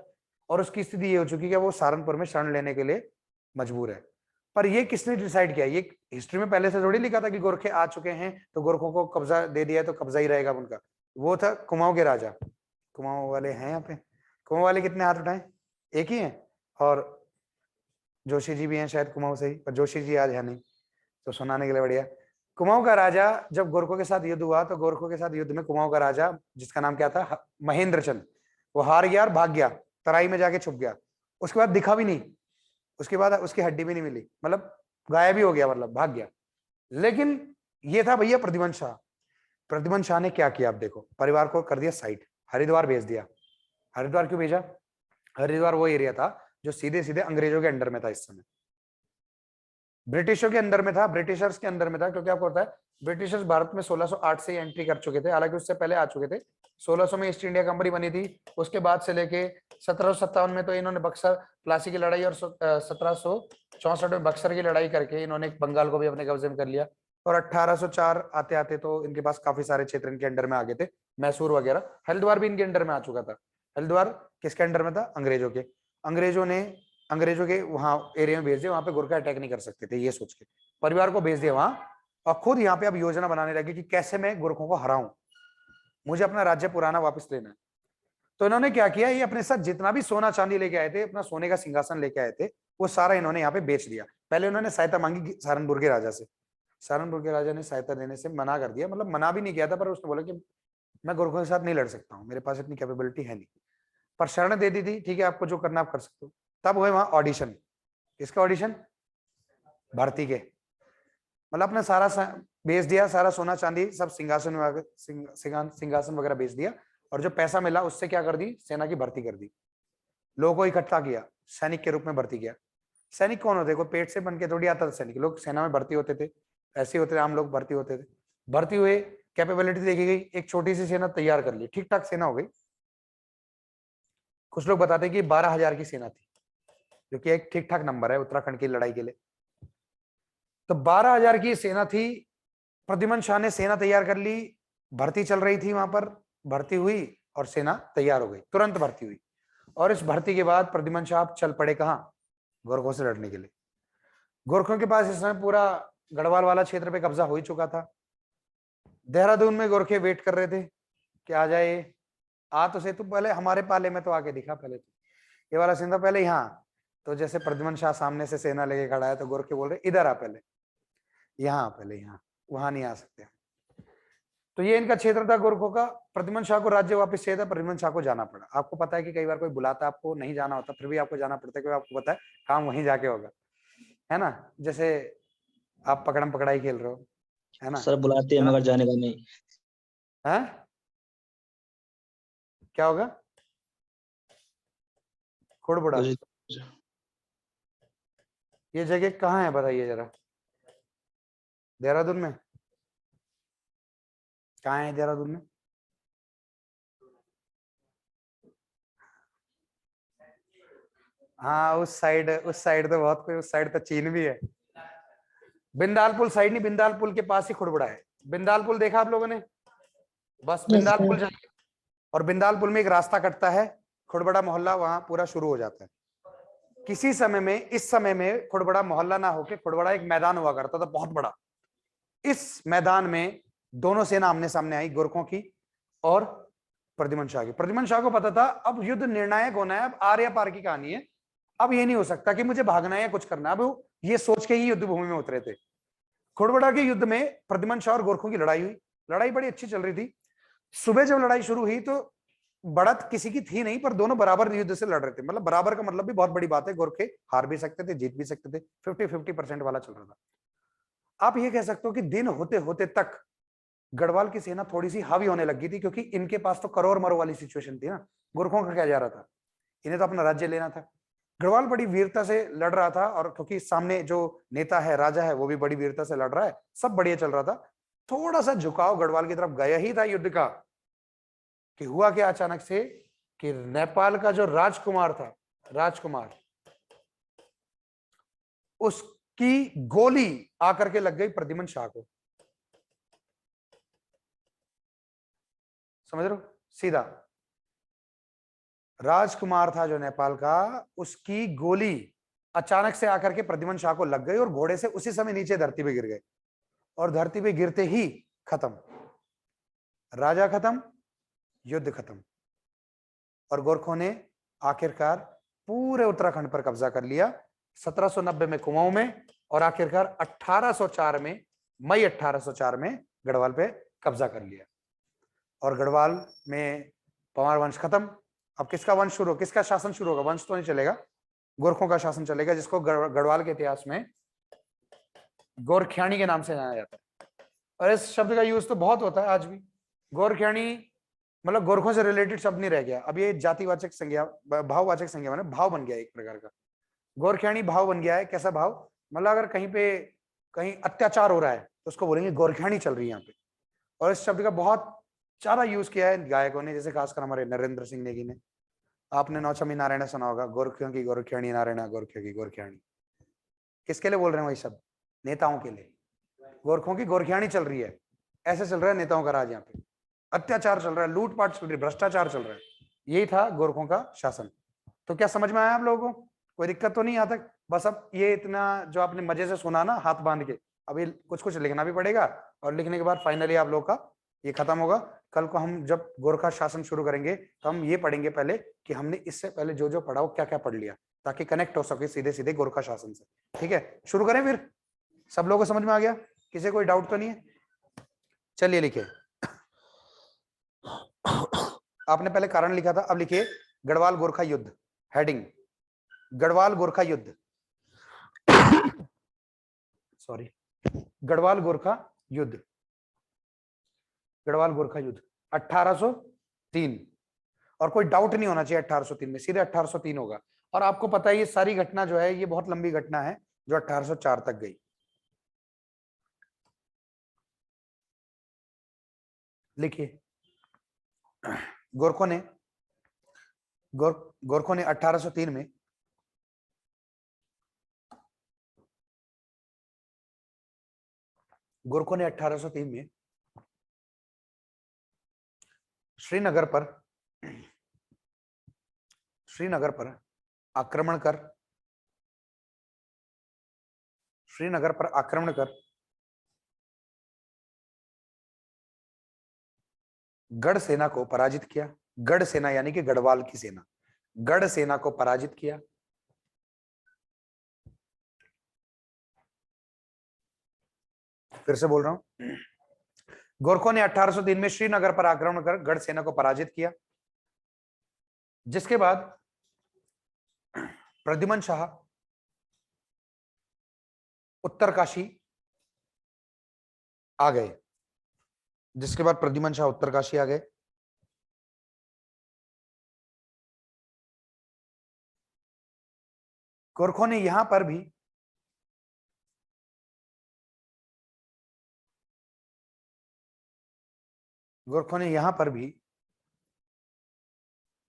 और उसकी स्थिति ये हो चुकी है वो सहारनपुर में शरण लेने के लिए मजबूर है। पर ये किसने डिसाइड किया? ये हिस्ट्री में पहले से थोड़ी लिखा था कि गोरखे आ चुके हैं तो गोरखों को कब्जा दे दिया तो कब्जा ही रहेगा उनका। वो था कुमाऊं के राजा। कुमाऊं वाले हैं यहाँ पे? कुमाऊं वाले कितने हाथ उठाएं? एक ही है। और जोशी जी भी हैं शायद कुमाऊं से ही, पर जोशी जी आज है नहीं तो सुनाने के लिए बढ़िया। कुमाऊं का राजा जब गोरखों के साथ युद्ध हुआ तो गोरखों के साथ युद्ध में कुमाऊं का राजा, जिसका नाम क्या था, महेंद्र चंद, वो हार गया और भाग गया, तराई में जाके छुप गया। उसके बाद दिखा भी नहीं, उसके बाद उसकी हड्डी भी नहीं मिली, मतलब गायब ही हो गया, मतलब भाग गया। लेकिन ये था भैया प्रद्युम्न शाह। प्रद्युम्न शाह ने क्या किया? आप देखो, परिवार को कर दिया साइड, हरिद्वार भेज दिया। हरिद्वार क्यों भेजा? हरिद्वार वो एरिया था जो सीधे सीधे अंग्रेजों के अंडर में था, इस समय ब्रिटिशों के अंदर में था, ब्रिटिशर्स के अंदर में था। क्योंकि आपको पता है ब्रिटिशर्स भारत में 1608 से एंट्री कर चुके थे, हालांकि उससे पहले आ चुके थे। 1600 में ईस्ट इंडिया कंपनी बनी थी, उसके बाद से लेके 1757 में तो इन्होंने बक्सर प्लासी की लड़ाई, और 1764 में बक्सर की लड़ाई करके इन्होंने बंगाल को भी अपने कब्जे में कर लिया। और 1804 आते आते तो इनके पास काफी सारे क्षेत्र इनके अंडर में आ गए थे, मैसूर वगैरह। हरिद्वार भी इनके अंडर में आ चुका था। हरिद्वार किसके अंडर में था? अंग्रेजों के। अंग्रेजों के वहां एरिया में भेज दिया, वहां पे गोरखा अटैक नहीं कर सकते थे, ये सोच के परिवार को भेज दिया वहां। और खुद यहाँ पे अब योजना बनाने लगे कि कैसे मैं गोरखों को हराऊं, मुझे अपना राज्य पुराना वापस लेना है। तो इन्होंने क्या किया, ये अपने साथ जितना भी सोना चांदी लेके आए थे, अपना सोने का सिंहासन लेके आए थे, वो सारा इन्होंने यहाँ पे बेच दिया। पहले उन्होंने सहायता मांगी सहारनपुर के राजा से, सहारनपुर के राजा ने सहायता देने से मना कर दिया, मतलब मना भी नहीं किया था, पर उसने बोला कि मैं गोरखों के साथ नहीं लड़ सकता हूँ, मेरे पास इतनी कैपेबिलिटी है नहीं। पर शरण दे दी थी, ठीक है आपको जो करना आप कर सकते हो। तब हुए वहां ऑडिशन। किसका ऑडिशन? भर्ती के। मतलब अपने सारा बेच दिया, सारा सोना चांदी सब सिंहासन वगैरह बेच दिया, और जो पैसा मिला उससे क्या कर दी, सेना की भर्ती कर दी। लोगों को इकट्ठा किया, सैनिक के रूप में भर्ती किया। सैनिक कौन होते? कोई पेट से बन के थोड़ी आता था सैनिक, लोग सेना में भर्ती होते थे, ऐसे होते थे, आम लोग भर्ती होते थे। भर्ती हुए, कैपेबिलिटी देखी गई, एक छोटी सी सेना तैयार कर ली, ठीक ठाक सेना हो गई। कुछ लोग बताते हैं कि 12,000 की सेना थी, जो कि एक ठीक ठाक नंबर है उत्तराखंड की लड़ाई के लिए। तो 12,000 की सेना थी। प्रद्युम्न शाह ने सेना तैयार कर ली, भर्ती चल रही थी वहां पर, भर्ती हुई और सेना तैयार हो गई, तुरंत भर्ती हुई। और इस भर्ती के बाद प्रद्युम्न शाह चल पड़े कहां? गोरखों से लड़ने के लिए। गोरखों के पास इस समय पूरा गढ़वाल वाला क्षेत्र पे कब्जा हो ही चुका था। देहरादून में गोरखे वेट कर रहे थे कि आ जाए, आ तो से, तू पहले हमारे पाले में तो आके दिखा पहले, तो ये वाला सीन था पहले यहाँ। तो जैसे प्रद्युम्न शाह सामने से सेना लेके खड़ा है तो गोरखे बोल रहे इधर आ पहले, यहाँ पहले, यहाँ, वहां नहीं आ सकते। तो ये इनका क्षेत्र था गोरखों का। प्रद्युम्न शाह को राज्य वापस चाहिए था, प्रद्युम्न शाह को जाना पड़ा। आपको पता है कि कई बार कोई बुलाता है, आपको नहीं जाना होता, फिर भी आपको जाना पड़ता है, क्योंकि आपको पता है काम वहीं जाके होगा, है ना? जैसे आप पकड़म पकड़ाई खेल रहे हो, है ना? सर बुलाते हैं मगर जाने का नहीं। है क्या होगा? खुड़बुड़ा। कुछ ये जगह कहाँ है बताइए जरा? देहरादून में? कहाँ है देहरादून में? हाँ उस साइड तो बहुत कोई, उस साइड तो चीन भी है। बिंदाल पुल साइड नहीं, बिंदाल पुल के पास ही खुड़बुड़ा है। बिंदाल पुल देखा आप लोगों ने? बस बिंदाल पुल जाइए, और बिंदाल पुल में एक रास्ता कटता है, खुड़बड़ा मोहल्ला वहां पूरा शुरू हो जाता है। किसी समय में, इस समय में खुड़बड़ा मोहल्ला ना होके खुड़बड़ा एक मैदान हुआ करता था बहुत बड़ा। इस मैदान में दोनों सेना आमने सामने आई, गोरखों की और प्रद्युम्न शाह की। प्रद्युम्न शाह को पता था अब युद्ध निर्णायक होना है, अब आर या पार की कहानी है, अब ये नहीं हो सकता कि मुझे भागना है या कुछ करना है। अब ये सोच के ही युद्ध भूमि में उतरे थे। खुड़बड़ा के युद्ध में प्रद्युम्न शाह और गोरखों की लड़ाई हुई। लड़ाई बड़ी अच्छी चल रही थी। सुबह जब लड़ाई शुरू हुई तो बढ़त किसी की थी नहीं, पर दोनों बराबर युद्ध से लड़ रहे थे। मतलब बराबर का मतलब भी बहुत बड़ी बात है, गोरखे हार भी सकते थे, जीत भी सकते थे, 50-50% वाला चल रहा था। आप ये कह सकते हो कि दिन होते होते तक गढ़वाल की सेना थोड़ी सी हावी होने लगी थी, क्योंकि इनके पास तो करो और मरो वाली सिचुएशन थी ना। गोरखों का क्या जा रहा था, इन्हें तो अपना राज्य लेना था। गढ़वाल बड़ी वीरता से लड़ रहा था, और क्योंकि सामने जो नेता है, राजा है, वो भी बड़ी वीरता से लड़ रहा है, सब बढ़िया चल रहा था। थोड़ा सा झुकाव गढ़वाल की तरफ गया ही था युद्ध का, कि हुआ क्या अचानक से कि नेपाल का जो राजकुमार था, राजकुमार उसकी गोली आकर के लग गई प्रद्युम्न शाह को। समझ रहे हो? सीधा राजकुमार था जो नेपाल का, उसकी गोली अचानक से आकर के प्रद्युम्न शाह को लग गई और घोड़े से उसी समय नीचे धरती पे गिर गए, और धरती पे गिरते ही खत्म, राजा खत्म, युद्ध खत्म, और गोरखों ने आखिरकार पूरे उत्तराखंड पर कब्जा कर लिया 1790 में कुमाऊं में, और आखिरकार 1804 में, मई 1804 में गढ़वाल पे कब्जा कर लिया। और गढ़वाल में पंवार वंश खत्म। अब किसका वंश शुरू, किसका शासन शुरू होगा? वंश तो नहीं चलेगा, गोरखों का शासन चलेगा, जिसको गढ़वाल के इतिहास में गोरखियानी के नाम से जाना जाता है। और इस शब्द का यूज तो बहुत होता है आज भी। गोरखियानी मतलब गोरखों से रिलेटेड शब्द नहीं रह गया, अब ये जातिवाचक संज्ञा, भाववाचक संज्ञा माने भाव बन गया एक प्रकार का। गोरखियानी भाव बन गया है। कैसा भाव? मतलब अगर कहीं पे कहीं अत्याचार हो रहा है तो उसको बोलेंगे गोरखियानी चल रही है यहाँ पे। और इस शब्द का बहुत ज्यादा यूज किया है गायकों ने, जैसे खासकर हमारे नरेंद्र सिंह नेगी ने। आपने नौचमी नारायण सुना होगा, गोरखियों की गोरखियानी नारायण, गोरखियों की गोरखियानी। किसके लिए बोल रहे हैं वही शब्द? नेताओं के लिए। गोरखों की गोरखियानी चल रही है, ऐसे चल रहा है नेताओं का राज यहाँ पे, अत्याचार चल रहा है, लूटपाट चल रही है, भ्रष्टाचार चल रहा है। यही था गोरखों का शासन। तो क्या समझ में आया आप लोगों को? कोई दिक्कत तो नहीं यहाँ तक? बस अब ये इतना जो आपने मजे से सुना ना हाथ बांध के, अब ये कुछ कुछ लिखना भी पड़ेगा, और लिखने के बाद फाइनली आप लोग का ये खत्म होगा। कल को हम जब गोरखा शासन शुरू करेंगे तो हम ये पढ़ेंगे पहले कि हमने इससे पहले जो जो पढ़ा वो क्या क्या पढ़ लिया, ताकि कनेक्ट हो सके सीधे सीधे गोरखा शासन से। ठीक है, शुरू करें फिर? सब लोगों को समझ में आ गया? किसी कोई डाउट तो नहीं है? चलिए लिखिए। आपने पहले कारण लिखा था, अब लिखिए गढ़वाल गोरखा युद्ध। हेडिंग गढ़वाल गोरखा युद्ध। सॉरी, गढ़वाल गोरखा युद्ध। गढ़वाल गोरखा युद्ध 1803। और कोई डाउट नहीं होना चाहिए 1803 में, सीधे 1803 होगा। और आपको पता है ये सारी घटना जो है ये बहुत लंबी घटना है जो 1804 तक गई। लिखिए, गोरखों ने गोरखों ने 1803 में गोरखों ने 1803 में श्रीनगर पर आक्रमण कर गढ़ सेना को पराजित किया। गढ़ सेना यानी कि गढ़वाल की सेना, गढ़ सेना को पराजित किया। फिर से बोल रहा हूं, गोरखों ने 1803 में श्रीनगर पर आक्रमण कर गढ़ सेना को पराजित किया, जिसके बाद प्रद्युम्न शाह उत्तरकाशी आ गए। गोरखों ने यहां पर भी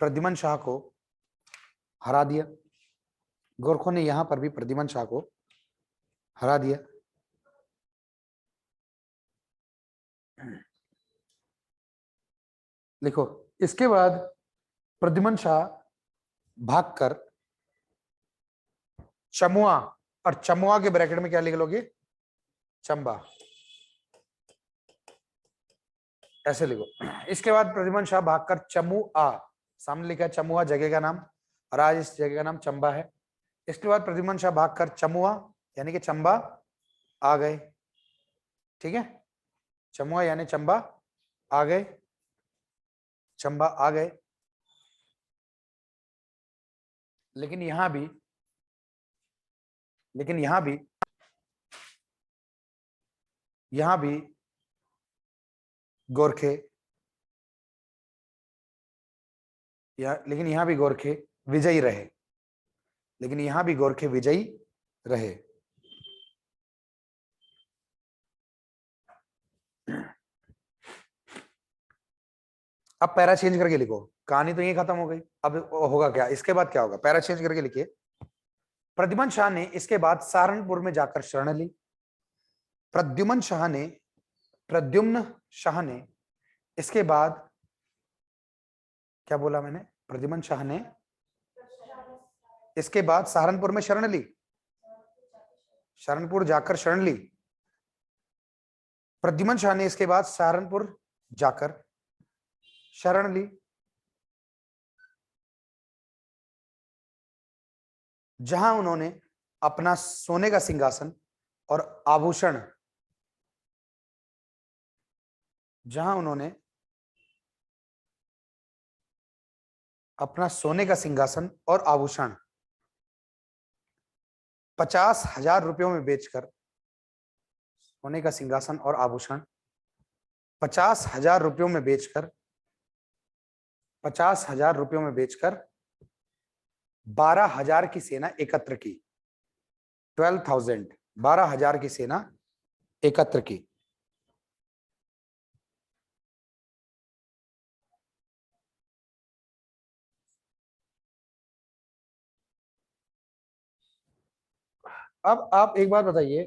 प्रद्युम्न शाह को हरा दिया। लिखो, इसके बाद प्रद्युम्न शाह भागकर चमुआ, और चमुआ के ब्रैकेट में क्या लिख लोगे? चंबा, ऐसे लिखो। इसके बाद प्रद्युम्न शाह भागकर चमुआ, सामने लिखा है चमुआ जगह का नाम, और आज इस जगह का नाम चंबा है। इसके बाद प्रद्युम्न शाह भागकर चमुआ यानी कि चंबा आ गए। ठीक है, चमुआ यानी चंबा आ गए, लेकिन यहां भी गोरखे विजयी रहे। अब पैरा चेंज करके लिखो, कहानी तो ये खत्म हो गई। अब होगा क्या, इसके बाद क्या होगा? पैरा चेंज करके लिखिए, प्रद्युम्न शाह ने इसके बाद सहारनपुर में जाकर शरण ली। प्रद्युम्न शाह ने इसके बाद, क्या बोला मैंने, प्रद्युम्न शाह ने इसके बाद सहारनपुर में शरण ली, सहारनपुर जाकर शरण ली। प्रद्युम्न शाह ने इसके बाद सहारनपुर जाकर शरण ली, जहां उन्होंने अपना सोने का सिंहासन और आभूषण, जहां उन्होंने अपना सोने का सिंहासन और आभूषण 50,000 रुपयों में बेचकर, सोने का सिंहासन और आभूषण 50,000 रुपयों में बेचकर, 50,000 रुपयों में बेचकर 12,000 की सेना एकत्र की। 12,000, 12,000 की सेना एकत्र की। अब आप एक बात बताइए,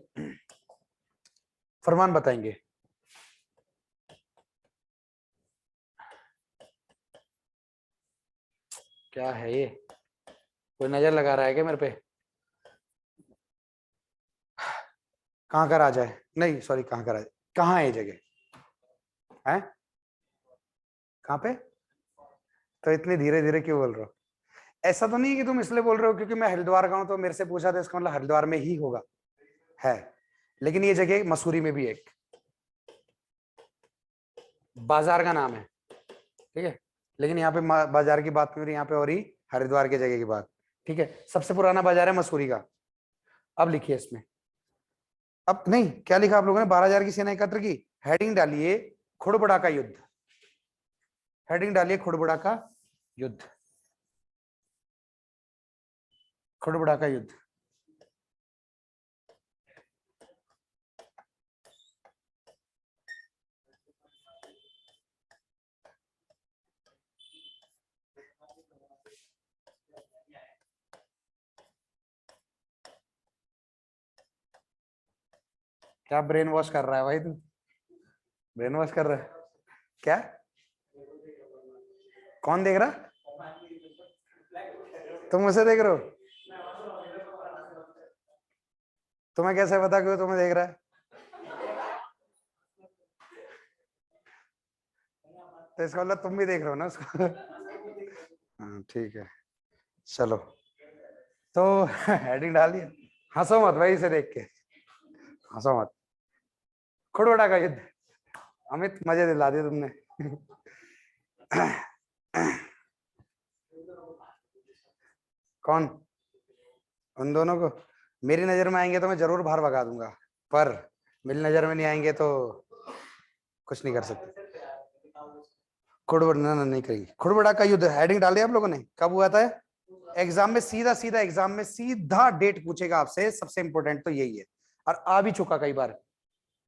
फरमान बताएंगे, क्या है ये, कोई नजर लगा रहा है क्या मेरे पे? कहाँ का राजा है, नहीं सॉरी, कहाँ का राजा, कहाँ है ये जगह है, कहाँ पे? तो इतनी धीरे धीरे क्यों बोल रहे हो? ऐसा तो नहीं है कि तुम इसलिए बोल रहे हो क्योंकि मैं हरिद्वार का हूं तो मेरे से पूछा था, इसका मतलब हरिद्वार में ही होगा, है। लेकिन ये जगह मसूरी में भी एक बाजार का नाम है, ठीक है। लेकिन यहाँ पे बाजार की बात नहीं हो रही, यहाँ पे हो रही हरिद्वार की जगह की बात, ठीक है। सबसे पुराना बाजार है मसूरी का। अब लिखिए इसमें, अब नहीं, क्या लिखा आप लोगों ने? 12,000 की सेना एकत्र की। हेडिंग डालिए खुड़बुड़ा का युद्ध, हेडिंग डालिए खुड़बुड़ा का युद्ध, खुड़बुड़ा का युद्ध। क्या ब्रेन वॉश कर रहा है भाई तू? ब्रेन वॉश कर रहा है क्या? कौन देख रहा? तुम मुझे देख रहे हो? तुम्हें कैसे पता कि वो तुम्हें देख रहा है? तो इसका मतलब तुम भी देख रहे हो ना उसको? हाँ ठीक है, चलो तो हेडिंग डाल दिया। हंसो मत भाई इसे देख के, हंसो मत। खुड़बुड़ा का युद्ध, अमित मजे दिला दिए तुमने। कौन? उन दोनों को? मेरी नजर में आएंगे तो मैं जरूर बाहर भगा दूंगा, पर मेरी नजर में नहीं आएंगे तो कुछ नहीं कर सकते। खुड़बुड़ा नहीं करेगी। खुड़बुड़ा का युद्ध हेडिंग डाल दिया आप लोगों ने, कब हुआ था? एग्जाम में सीधा सीधा, एग्जाम में सीधा डेट पूछेगा आपसे, सबसे इंपॉर्टेंट तो यही है। और आ भी चुका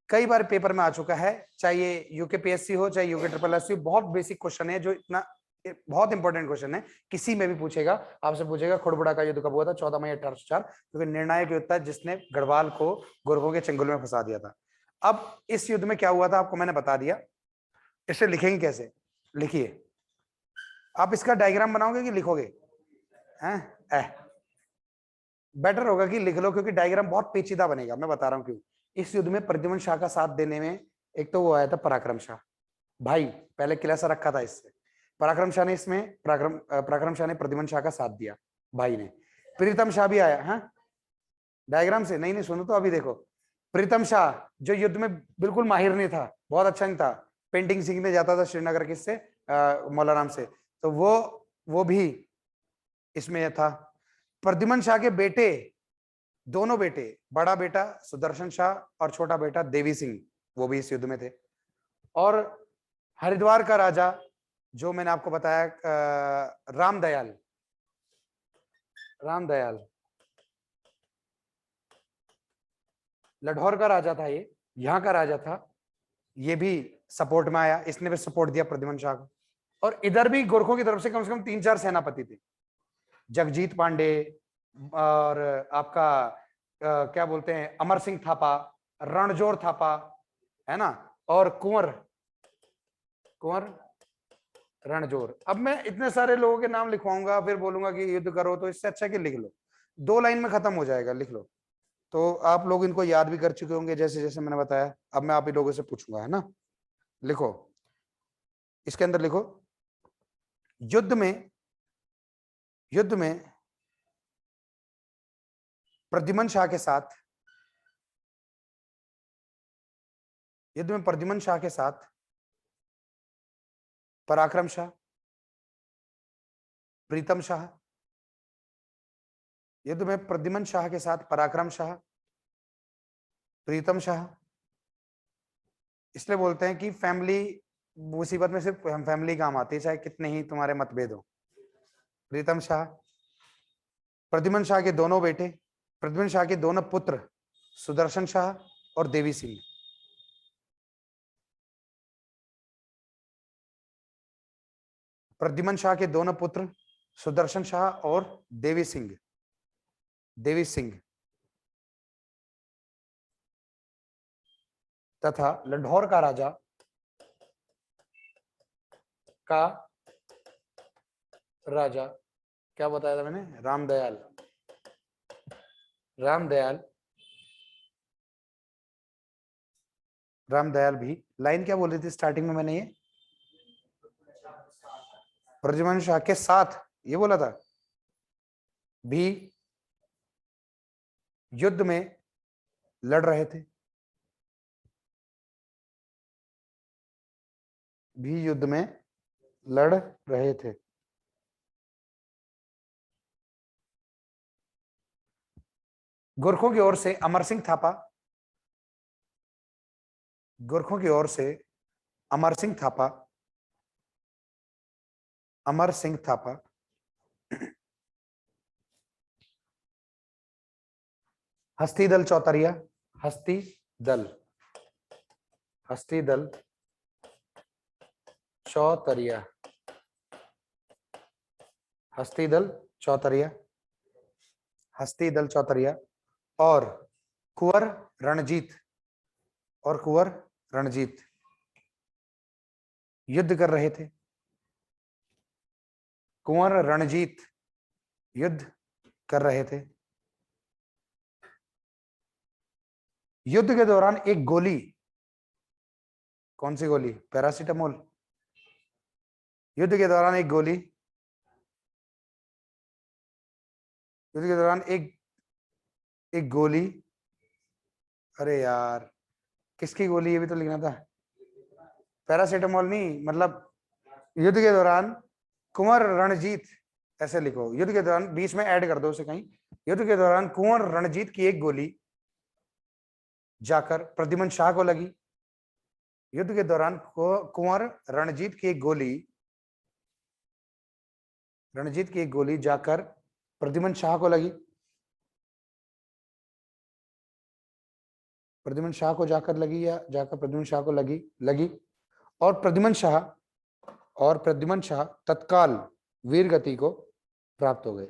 कई बार पेपर में आ चुका है, चाहे ये यूकेपीएससी हो चाहे यूके ट्रिपल एस हो। बहुत बेसिक क्वेश्चन है जो इतना बहुत इंपॉर्टेंट क्वेश्चन है, किसी में भी पूछेगा, आपसे पूछेगा खुड़बुड़ा का युद्ध कब हुआ था? 14 मई 1804, क्योंकि निर्णायक युद्ध था जिसने गढ़वाल को गोरखों के चंगुल में फंसा दिया था। अब इस युद्ध में क्या हुआ था आपको मैंने बता दिया, इसे लिखेंगे कैसे? लिखिए, आप इसका डायग्राम बनाओगे कि लिखोगे? हैं? बेटर होगा कि लिख लो, क्योंकि डायग्राम बहुत पेचीदा बनेगा, मैं बता रहा हूं क्यों। इस युद्ध में प्रद्युम्न शाह का साथ देने में एक तो वो आया था पराक्रम शाह भाई, पहले किला सा रखा था इससे। पराक्रम शाह ने इसमें पराक्रम शाह ने प्रद्युम्न शाह का साथ दिया भाई ने। प्रीतम शाह भी आया, हाँ डायग्राम से नहीं सुनो तो अभी देखो। प्रीतम शाह जो युद्ध में बिल्कुल माहिर नहीं था, बहुत अच्छा नहीं था, पेंटिंग सीखने जाता था श्रीनगर किससे, मौलाराम से, तो वो भी इसमें था। प्रद्युम्न शाह के बेटे, दोनों बेटे, बड़ा बेटा सुदर्शन शाह और छोटा बेटा देवी सिंह, वो भी इस युद्ध में थे। और हरिद्वार का राजा जो मैंने आपको बताया, रामदयाल लाहौर का राजा था, ये यहाँ का राजा था, ये भी सपोर्ट में आया, इसने भी सपोर्ट दिया प्रद्युम्न शाह को। और इधर भी गोरखों की तरफ से कम 3-4 सेनापति थे, जगजीत पांडे, और आपका क्या बोलते हैं, अमर सिंह थापा, रणजोर थापा, है ना, और कुंवर कुंवर रणजोर। अब मैं इतने सारे लोगों के नाम लिखवाऊंगा फिर बोलूंगा कि युद्ध करो, तो इससे अच्छा कि लिख लो, 2 लाइन में खत्म हो जाएगा, लिख लो। तो आप लोग इनको याद भी कर चुके होंगे जैसे जैसे मैंने बताया। अब मैं आप ही लोगों से पूछूंगा, है ना। लिखो, इसके अंदर लिखो, युद्ध में प्रद्युम्न शाह के साथ, युद्ध में प्रद्युम्न शाह के साथ पराक्रम शाह, प्रीतम शाह, युद्ध में प्रद्युम्न शाह के साथ पराक्रम शाह, प्रीतम शाह। इसलिए बोलते हैं कि फैमिली मुसीबत में सिर्फ फैमिली काम आती है, चाहे कितने ही तुम्हारे मतभेद हो। प्रीतम शाह, प्रद्युम्न शाह के दोनों बेटे, प्रद्युम्न शाह के दोनों पुत्र सुदर्शन शाह और देवी सिंह। प्रद्युम्न शाह के दोनों पुत्र सुदर्शन शाह और देवी सिंह, तथा लाहौर का राजा क्या बताया था मैंने, रामदयाल भी। लाइन क्या बोल रही थी स्टार्टिंग में मैंने, ये प्रद्युम्न शाह के साथ ये बोला था, भी युद्ध में लड़ रहे थे, भी युद्ध में लड़ रहे थे। गोरखों की ओर से अमर सिंह थापा, गोरखों की ओर से अमर सिंह थापा हस्तीदल चौतरिया, हस्तीदल चौतरिया, हस्तीदल चौतरिया और कुंवर रणजीत युद्ध कर रहे थे। कुंवर रणजीत युद्ध कर रहे थे। युद्ध के दौरान एक गोली, कौन सी गोली, पैरासीटामोल। युद्ध के दौरान एक गोली, युद्ध के दौरान एक गोली, अरे यार किसकी गोली, ये भी तो लिखना था, पैरासीटामोल नहीं, मतलब युद्ध के दौरान कुंवर रणजीत, ऐसे लिखो, युद्ध के दौरान, बीच में ऐड कर दो उसे कहीं, युद्ध के दौरान कुंवर रणजीत की एक गोली जाकर प्रद्युम्न शाह को लगी। युद्ध के दौरान कुंवर रणजीत की एक गोली जाकर प्रद्युम्न शाह को लगी, प्रद्युम्न शाह को जाकर लगी या जाकर प्रद्युम्न शाह को लगी और प्रद्युम्न शाह तत्काल वीर गति को प्राप्त हो गए,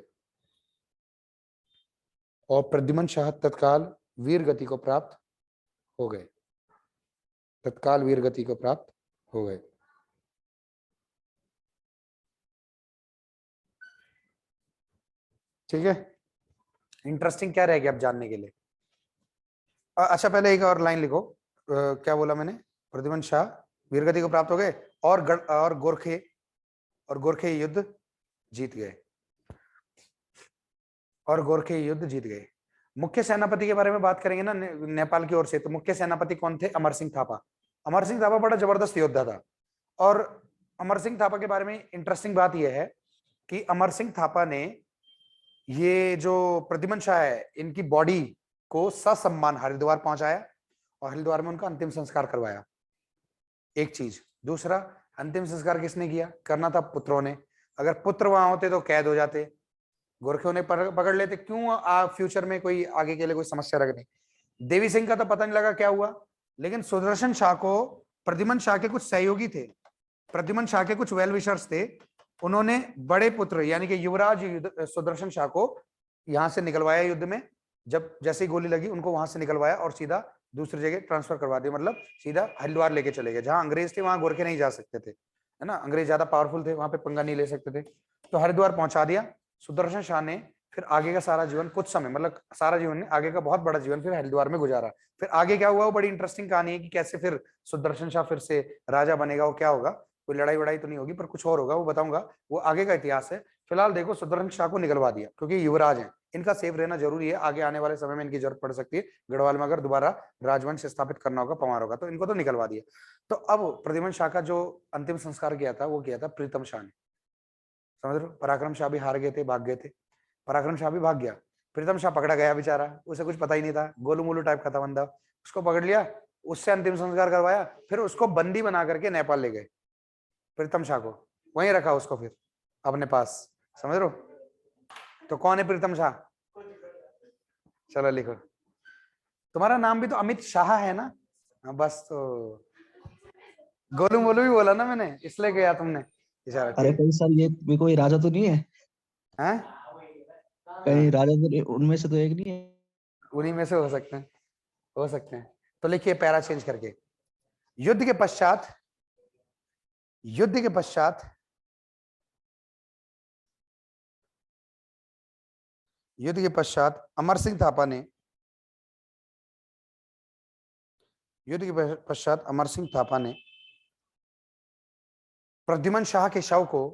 और प्रद्युम्न शाह तत्काल वीर गति को प्राप्त हो गए, ठीक है। इंटरेस्टिंग क्या रहेगी अब जानने के लिए। अच्छा पहले एक और लाइन लिखो, क्या बोला मैंने, प्रद्युम्न शाह वीरगति को प्राप्त हो गए और गोरखे युद्ध जीत गए, मुख्य सेनापति के बारे में बात करेंगे ना नेपाल की ओर से, तो मुख्य सेनापति कौन थे, अमर सिंह थापा। अमर सिंह थापा बड़ा जबरदस्त योद्धा था, और अमर सिंह थापा के बारे में इंटरेस्टिंग बात यह है कि अमर सिंह थापा ने ये जो प्रद्युम्न शाह है इनकी बॉडी को ससम्मान हरिद्वार पहुंचाया और हरिद्वार में उनका अंतिम संस्कार करवाया, एक चीज। दूसरा, अंतिम संस्कार किसने किया, करना था पुत्रों ने, अगर पुत्र वहां होते तो कैद हो जाते, गोरखों ने पकड़ लेते, क्यों फ्यूचर में कोई आगे के लिए कोई समस्या रखनी। देवी सिंह का तो पता नहीं लगा क्या हुआ, लेकिन सुदर्शन शाह को प्रद्युम्न शाह के कुछ सहयोगी थे, प्रद्युम्न शाह के कुछ वेल विशर्स थे, उन्होंने बड़े पुत्र यानी कि युवराज सुदर्शन शाह को यहाँ से निकलवाया युद्ध में, जब जैसे ही गोली लगी उनको वहां से निकलवाया और सीधा दूसरी जगह ट्रांसफर करवा दिया, मतलब सीधा हरिद्वार लेके चले गए। जहां अंग्रेज थे वहां गोरखे नहीं जा सकते थे, है ना, अंग्रेज ज्यादा पावरफुल थे, वहां पे पंगा नहीं ले सकते थे, तो हरिद्वार पहुंचा दिया। सुदर्शन शाह ने फिर आगे का सारा जीवन, कुछ समय मतलब सारा जीवन नहीं, आगे का बहुत बड़ा जीवन फिर हरिद्वार में गुजारा। फिर आगे क्या हुआ वो बड़ी इंटरेस्टिंग कहानी है कि कैसे फिर सुदर्शन शाह फिर से राजा बनेगा, वो क्या होगा, कोई लड़ाई वड़ाई तो नहीं होगी पर कुछ और होगा, वो बताऊंगा, वो आगे का इतिहास है। फिलहाल देखो सुदर्शन शाह को निकलवा दिया क्योंकि युवराज हैं, इनका सेफ रहना जरूरी है, आगे आने वाले समय में इनकी जरूरत पड़ सकती है, गढ़वाल में अगर दोबारा राजवंश स्थापित करना होगा, पवार होगा, तो इनको तो निकलवा दिया। तो अब प्रद्युम्न शाह का जो अंतिम संस्कार किया था वो किया था प्रीतम शाह ने, समझ रहे हो, पराक्रम शाह भी हार गए थे, भाग गए थे, पराक्रम शाह भी भाग गया, प्रीतम शाह पकड़ा गया बेचारा, उसे कुछ पता ही नहीं था, गोलू मोलू टाइप का था बंदा, उसको पकड़ लिया, उससे अंतिम संस्कार करवाया, फिर उसको बंदी बना करके नेपाल ले गए, प्रीतम शाह को वहीं रखा उसको फिर अपने पास, समझ रहे हो। तो कौन है प्रीतम शाह, चलो लिखो, तुम्हारा नाम भी तो अमित शाह है ना, हाँ बस, तो गोलू मोलू भी बोला ना मैंने, इसलिए गया तुमने इशारा, अरे ठीक कहीं सर ये भी कोई राजा तो नहीं है? है, कहीं राजा तो उनमें से तो एक नहीं है? उन्हीं में से हो सकते हैं, हो सकते हैं। तो लिखिए पैरा चेंज करके, युद्ध के पश्चात, युद्ध के पश्चात, युद्ध के पश्चात अमर सिंह थापा ने, युद्ध के पश्चात अमर सिंह थापा ने प्रद्युम्न शाह के शव को,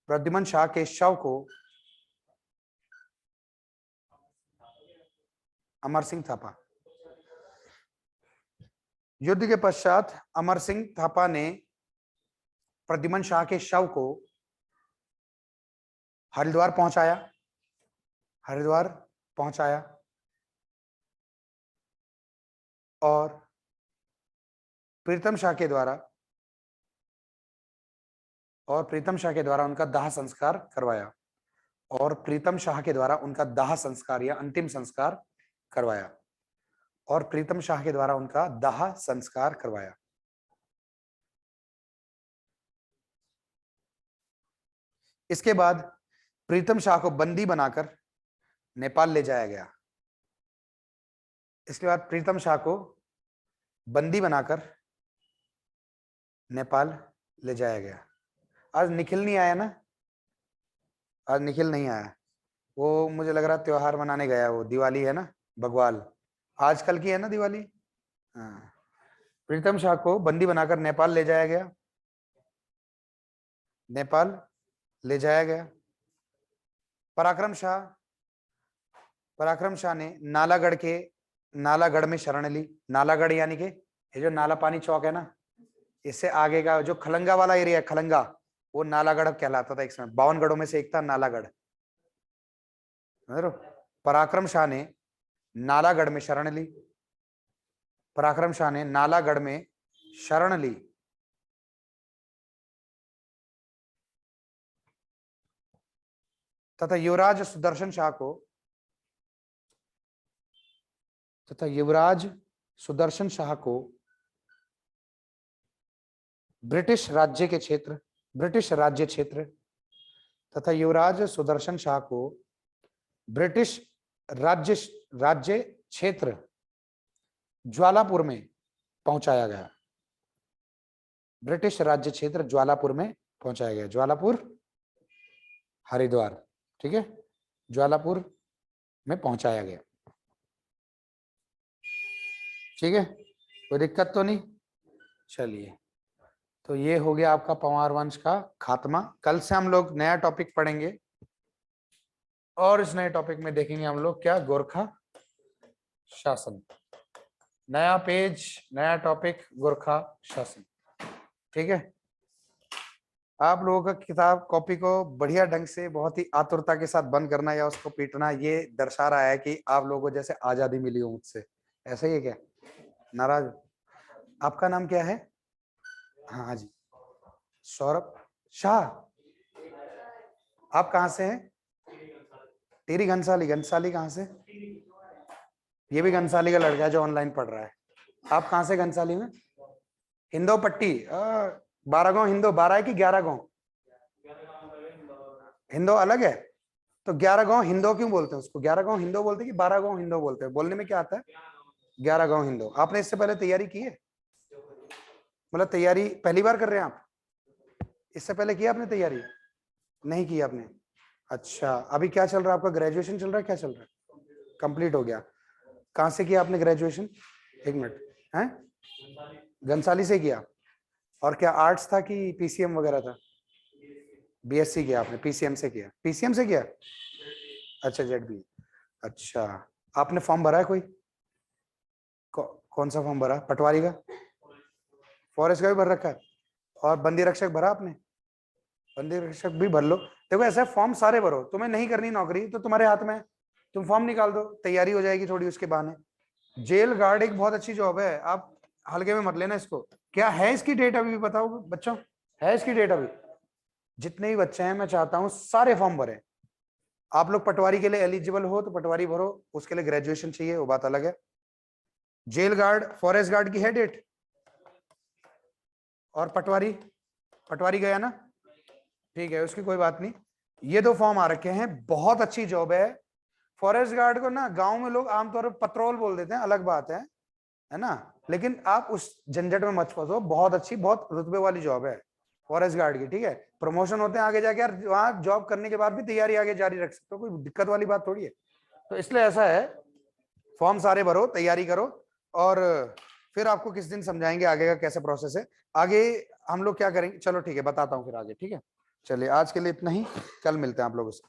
प्रद्युम्न शाह के शव को, अमर सिंह थापा, युद्ध के पश्चात अमर सिंह थापा ने प्रद्युम्न शाह के शव को हरिद्वार पहुंचाया, हरिद्वार पहुंचाया और प्रीतम शाह के द्वारा, और प्रीतम शाह के द्वारा उनका दाह संस्कार करवाया, और प्रीतम शाह के द्वारा उनका दाह संस्कार या अंतिम संस्कार करवाया, और प्रीतम शाह के द्वारा उनका दाह संस्कार करवाया। इसके बाद प्रीतम शाह को बंदी बनाकर नेपाल ले जाया गया, इसके बाद प्रीतम शाह को बंदी बनाकर नेपाल ले जाया गया। आज निखिल नहीं आया ना, आज निखिल नहीं आया, वो मुझे लग रहा त्योहार मनाने गया, वो दिवाली है ना, बग्वाल आजकल की है ना दिवाली। हाँ, प्रीतम शाह को बंदी बनाकर नेपाल ले जाया गया, नेपाल ले जाया गया। पराक्रम शाह, पराक्रम शाह ने नालागढ़ के, नालागढ़ में शरण ली, नालागढ़ यानी कि ये जो नाला पानी चौक है ना, इससे आगे का जो खलंगा वाला एरिया है, खलंगा, वो नालागढ़ कहलाता था एक समय, 52 गढ़ों में से एक था नालागढ़। पराक्रम शाह ने नालागढ़ में शरण ली, पराक्रम शाह ने नालागढ़ में शरण ली, तथा युवराज सुदर्शन शाह को, तथा युवराज सुदर्शन शाह को ब्रिटिश राज्य के क्षेत्र, ब्रिटिश राज्य क्षेत्र, तथा युवराज सुदर्शन शाह को ब्रिटिश राज्य, राज्य क्षेत्र ज्वालापुर में पहुंचाया गया, ब्रिटिश राज्य क्षेत्र ज्वालापुर में पहुंचाया गया, ज्वालापुर हरिद्वार, ठीक है, ज्वालापुर में पहुंचाया गया, ठीक है, कोई दिक्कत तो नहीं। चलिए, तो ये हो गया आपका पंवार वंश का खात्मा। कल से हम लोग नया टॉपिक पढ़ेंगे और इस नए टॉपिक में देखेंगे हम लोग क्या, गोरखा शासन, नया पेज, नया टॉपिक, गोरखा शासन, ठीक है। आप लोगों का किताब कॉपी को बढ़िया ढंग से बहुत ही आतुरता के साथ बंद करना या उसको पीटना, ये दर्शा रहा है कि आप लोगों को जैसे आजादी मिली हो मुझसे, ऐसा ही है क्या, नाराज? आपका नाम क्या है? हाँ जी, सौरभ शाह। आप कहाँ से हैं? टिहरी घनसाली, घनसाली कहाँ से? ये भी घनसाली का लड़का है जो ऑनलाइन पढ़ रहा है। आप कहाँ से घनसाली में? हिंदो पट्टी, 12 गांव हिंदो, 12 है कि 11 गांव? हिंदो अलग है, तो 11 गांव हिंदो क्यों बोलते हैं उसको? 11 गांव हिंदो बोलते हैं कि 12 गांव हिंदो बोलते हैं? बोलने में क्या आता है? 11 गांव हिंदो। आपने इससे पहले तैयारी की है? मतलब तैयारी पहली बार कर रहे हैं आप? इससे पहले किया आपने तैयारी? नहीं की आपने? अच्छा, अभी क्या चल रहा है आपका? ग्रेजुएशन चल रहा है? क्या चल रहा है? कंप्लीट हो गया। कहां से किया आपने ग्रेजुएशन? एक मिनट, हैं? घनसाली से किया। और क्या आर्ट्स था कि पीसीएम वगैरह था? बीएससी किया आपने, पीसीएम से किया? पीसीएम से किया? अच्छा, जेडबी। अच्छा, आपने फॉर्म भरा है कोई? कौन सा फॉर्म भरा? पटवारी का? फॉरेस्ट का भी भर रखा है? और बंदी रक्षक भरा आपने? बंदी रक्षक भी भर लो। देखो ऐसा फॉर्म सारे भरो, तुम्हें नहीं करनी नौकरी तो तुम्हारे हाथ में है, तुम फॉर्म निकाल दो, तैयारी हो जाएगी थोड़ी उसके बहाने। जेल गार्ड एक बहुत अच्छी जॉब है, आप हल्के में मत लेना इसको। क्या है इसकी डेट अभी भी बताओ बच्चों, है इसकी डेट अभी? जितने भी बच्चे हैं मैं चाहता हूं सारे फॉर्म भरे। आप लोग पटवारी के लिए एलिजिबल हो तो पटवारी भरो, उसके लिए ग्रेजुएशन चाहिए, वो बात अलग है। जेल गार्ड, फॉरेस्ट गार्ड की है डेट? और पटवारी, पटवारी गया ना? ठीक है, उसकी कोई बात नहीं। ये दो फॉर्म आ रखे हैं, बहुत अच्छी जॉब है। फॉरेस्ट गार्ड को ना गांव में लोग आमतौर पर पत्रोल बोल देते हैं, अलग बात है ना? लेकिन आप उस झंझट में मत फंसो, बहुत अच्छी, बहुत रुतबे वाली जॉब है फॉरेस्ट गार्ड की। ठीक है, प्रमोशन होते हैं आगे जाके यार, वहां जॉब करने के बाद भी तैयारी आगे जारी रख सकते हो, कोई दिक्कत वाली बात थोड़ी है। तो इसलिए ऐसा है, फॉर्म सारे भरो, तैयारी करो, और फिर आपको किस दिन समझाएंगे आगे का कैसे प्रोसेस है। आगे हम लोग क्या करेंगे, चलो ठीक है बताता हूँ फिर आगे। ठीक है, चलिए आज के लिए इतना ही, कल मिलते हैं आप लोगों से।